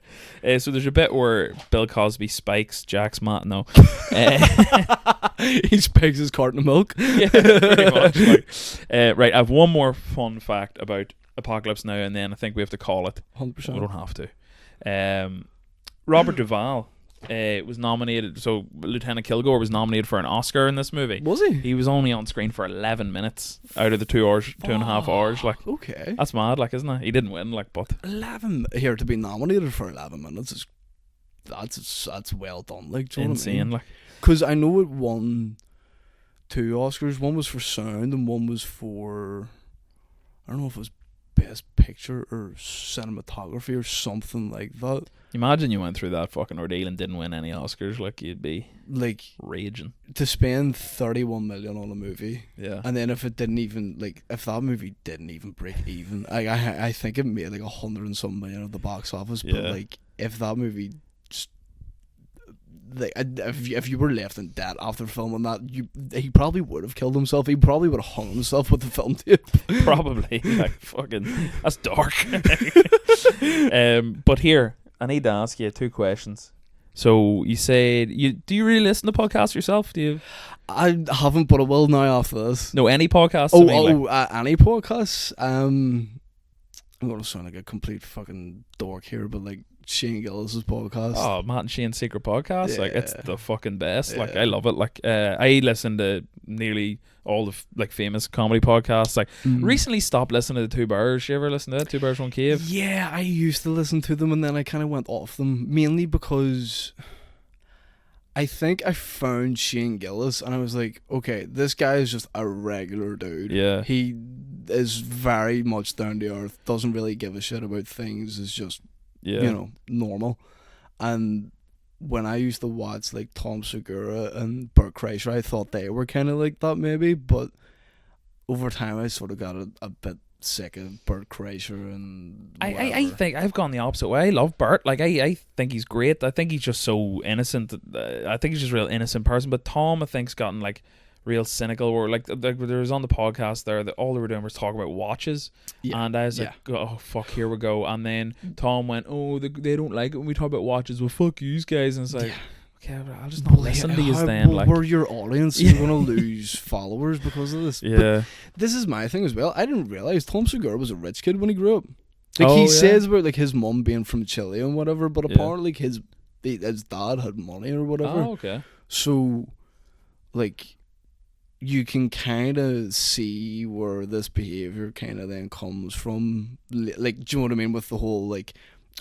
Speaker 1: So there's a bit where Bill Cosby spikes Jack's mat. No,
Speaker 2: he spikes his carton of milk.
Speaker 1: Yeah, pretty much. Like, right, I have one more fun fact about Apocalypse Now, and then I think we have to call it.
Speaker 2: 100%.
Speaker 1: We don't have to. Robert Duvall was nominated. So Lieutenant Kilgore was nominated for an Oscar in this movie.
Speaker 2: Was he?
Speaker 1: He was only on screen for 11 minutes out of the 2.5 hours. Like,
Speaker 2: okay,
Speaker 1: that's mad, like, isn't it? He didn't win, like, but
Speaker 2: 11 here to be nominated for 11 minutes is that's well done. Like, do you know what I mean?
Speaker 1: Like,
Speaker 2: because I know it won 2 Oscars. One was for sound, and one was for, I don't know if it was best picture or cinematography or something like that.
Speaker 1: Imagine you went through that fucking ordeal and didn't win any Oscars. Like, you'd be
Speaker 2: like
Speaker 1: raging.
Speaker 2: To spend 31 million on a movie,
Speaker 1: yeah, and
Speaker 2: then if that movie didn't even break even, I think it made like 100 and some million at the box office. But like, if that movie just, like, if you were left in debt after filming that, he probably would have killed himself. He probably would have hung himself with the film tape. Probably.
Speaker 1: Like, fucking, that's dark. But here, I need to ask you 2 questions. So you said do you really listen to podcasts yourself? Do you?
Speaker 2: I haven't, but I will now after this.
Speaker 1: No, any podcasts?
Speaker 2: Any podcasts? I'm gonna sound like a complete fucking dork here, but like Shane Gillis's podcast.
Speaker 1: Oh, Matt and Shane's secret podcast.
Speaker 2: Yeah.
Speaker 1: Like, it's the fucking best. Like,
Speaker 2: Yeah.
Speaker 1: I love it. Like, I listen to nearly all the like famous comedy podcasts. Like, recently stopped listening to the Two Bears. You ever listen to that? Two Bears, One Cave?
Speaker 2: Yeah, I used to listen to them, and then I kind of went off them, mainly because I think I found Shane Gillis, and I was like, okay, this guy is just a regular dude.
Speaker 1: Yeah.
Speaker 2: He is very much down to earth, doesn't really give a shit about things, is just,
Speaker 1: Yeah.
Speaker 2: normal. And when I used to watch like Tom Segura and Bert Kreischer, I thought they were kind of like that maybe, but over time I sort of got a bit sick of Bert Kreischer and
Speaker 1: I think I've gone the opposite way. I love Bert. Like, I think he's great. I think he's just so innocent. I think he's just a real innocent person. But Tom, I think's gotten like real cynical. Or like there was on the podcast there that all they were doing was talking about watches, and I was like, oh fuck, here we go. And then Tom went, oh, they don't like it when we talk about watches. Well, fuck you guys. And it's like, okay, I'll just not listen to you then. Like,
Speaker 2: we're your audience. You're gonna lose followers because of this.
Speaker 1: Yeah.
Speaker 2: But this is my thing as well. I didn't realize Tom Segura was a rich kid when he grew up. Like, he says about like his mum being from Chile and whatever, but apparently like his dad had money or whatever.
Speaker 1: Oh, okay.
Speaker 2: So, like, you can kind of see where this behavior kind of then comes from. Like, do you know what I mean? With the whole like,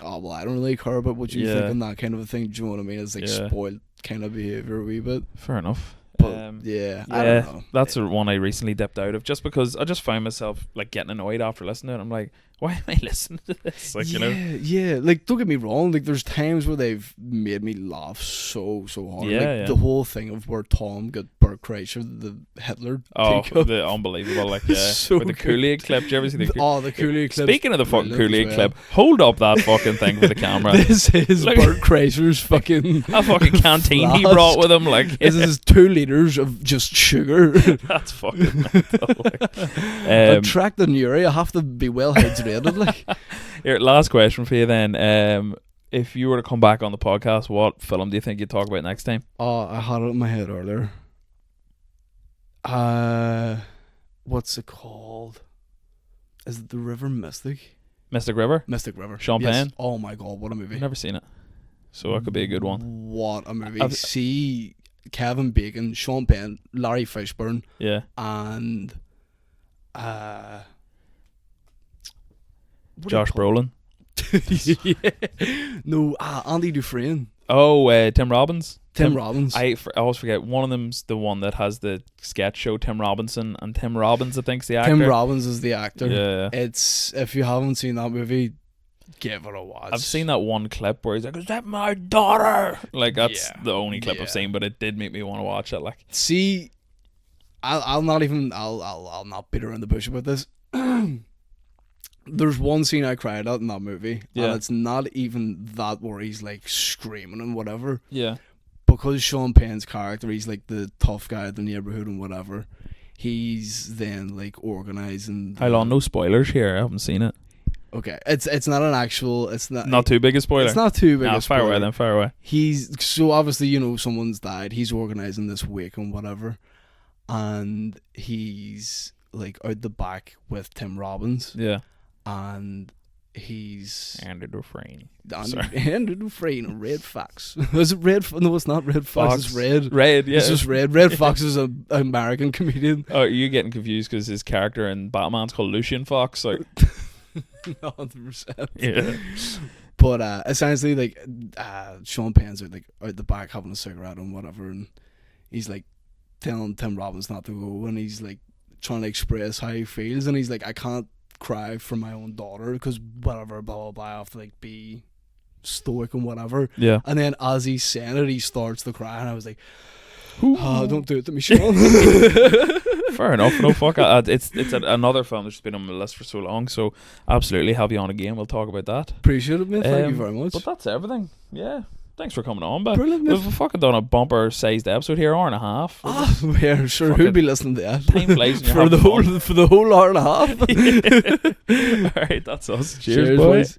Speaker 2: oh well, I don't really care about what you think and that kind of a thing. Do you know what I mean? It's like spoiled kind of behavior a wee bit.
Speaker 1: Fair enough.
Speaker 2: But I don't know.
Speaker 1: That's the one I recently dipped out of, just because I just found myself like getting annoyed after listening to it. I'm like, why am I listening to this? Like,
Speaker 2: yeah. Like, don't get me wrong. Like, there's times where they've made me laugh so hard. The whole thing of where Tom got Bert Kreischer, the Hitler.
Speaker 1: The unbelievable, like,
Speaker 2: So
Speaker 1: with the Kool-Aid clip. Did you ever see the
Speaker 2: the Kool-Aid clip?
Speaker 1: Speaking of the fucking Kool-Aid clip, hold up that fucking thing for the camera.
Speaker 2: This is Bert Kreischer's fucking
Speaker 1: a fucking canteen he brought with him. Like,
Speaker 2: this is 2 liters of just sugar.
Speaker 1: That's fucking mental. Like.
Speaker 2: Attracting urea, have to be well hydrated. Like,
Speaker 1: here, last question for you then. If you were to come back on the podcast, what film do you think you'd talk about next time?
Speaker 2: Oh, I had it in my head earlier. What's it called? Is it The River Mystic?
Speaker 1: Mystic River?
Speaker 2: Mystic River.
Speaker 1: Sean
Speaker 2: Penn?
Speaker 1: Penn?
Speaker 2: Oh my god, what a movie.
Speaker 1: I've never seen it. So that could be a good one.
Speaker 2: What a movie. See Kevin Bacon, Sean Penn, Larry Fishburne, and
Speaker 1: Josh Brolin.
Speaker 2: No, Andy Dufresne.
Speaker 1: Oh, Tim Robbins.
Speaker 2: Tim Robbins.
Speaker 1: I always forget. One of them's the one that has the sketch show, Tim Robinson, and Tim Robbins, I think, is the actor.
Speaker 2: Tim Robbins is the actor.
Speaker 1: Yeah.
Speaker 2: It's, if you haven't seen that movie, give it a watch.
Speaker 1: I've seen that one clip where he's like, "Is that my daughter?" Like, that's the only clip I've seen, but it did make me want to watch it. Like,
Speaker 2: see, I'll not beat around the bush about this. There's one scene I cried at in that movie, and it's not even that where he's like screaming and whatever.
Speaker 1: Yeah.
Speaker 2: Because Sean Penn's character, he's like the tough guy of the neighborhood and whatever. He's then like organizing.
Speaker 1: How long? No spoilers here. I haven't seen it.
Speaker 2: Okay, it's not an actual. It's not
Speaker 1: too big a spoiler.
Speaker 2: It's not too big a spoiler.
Speaker 1: Far away then. Far away.
Speaker 2: He's so obviously, you know, someone's died. He's organizing this wake and whatever, and he's like out the back with Tim Robbins.
Speaker 1: Yeah.
Speaker 2: And he's
Speaker 1: Andy Dufresne.
Speaker 2: Andy Dufresne, Red Fox. Is it Red? No, it's not Red Fox. It's Red.
Speaker 1: Red, yeah.
Speaker 2: It's just Red. Red Fox is an American comedian.
Speaker 1: Oh, you're getting confused because his character in Batman's called Lucian Fox. Like,
Speaker 2: 100%.
Speaker 1: Yeah.
Speaker 2: But essentially, like, Sean Penn's out the back having a cigarette and whatever, and he's like telling Tim Robbins not to go, and he's like trying to express how he feels, and he's like, I can't cry for my own daughter because whatever, blah blah blah, I have to like be stoic and whatever.
Speaker 1: Yeah.
Speaker 2: And then as he's saying it, he starts to cry, and I was like, don't do it to me, Sean.
Speaker 1: Fair enough. No, fuck. It's another film that's been on my list for so long, so absolutely have you on again. We'll talk about that.
Speaker 2: Appreciate it, man. Thank you very much.
Speaker 1: But that's everything. Yeah. Thanks for coming on, but
Speaker 2: brilliant.
Speaker 1: We've fucking done a bumper-sized episode here, hour and a half.
Speaker 2: Yeah, sure. Who'd be listening to that?
Speaker 1: Time flies
Speaker 2: for the whole hour and a half.
Speaker 1: All right, that's us. Cheers
Speaker 2: boys.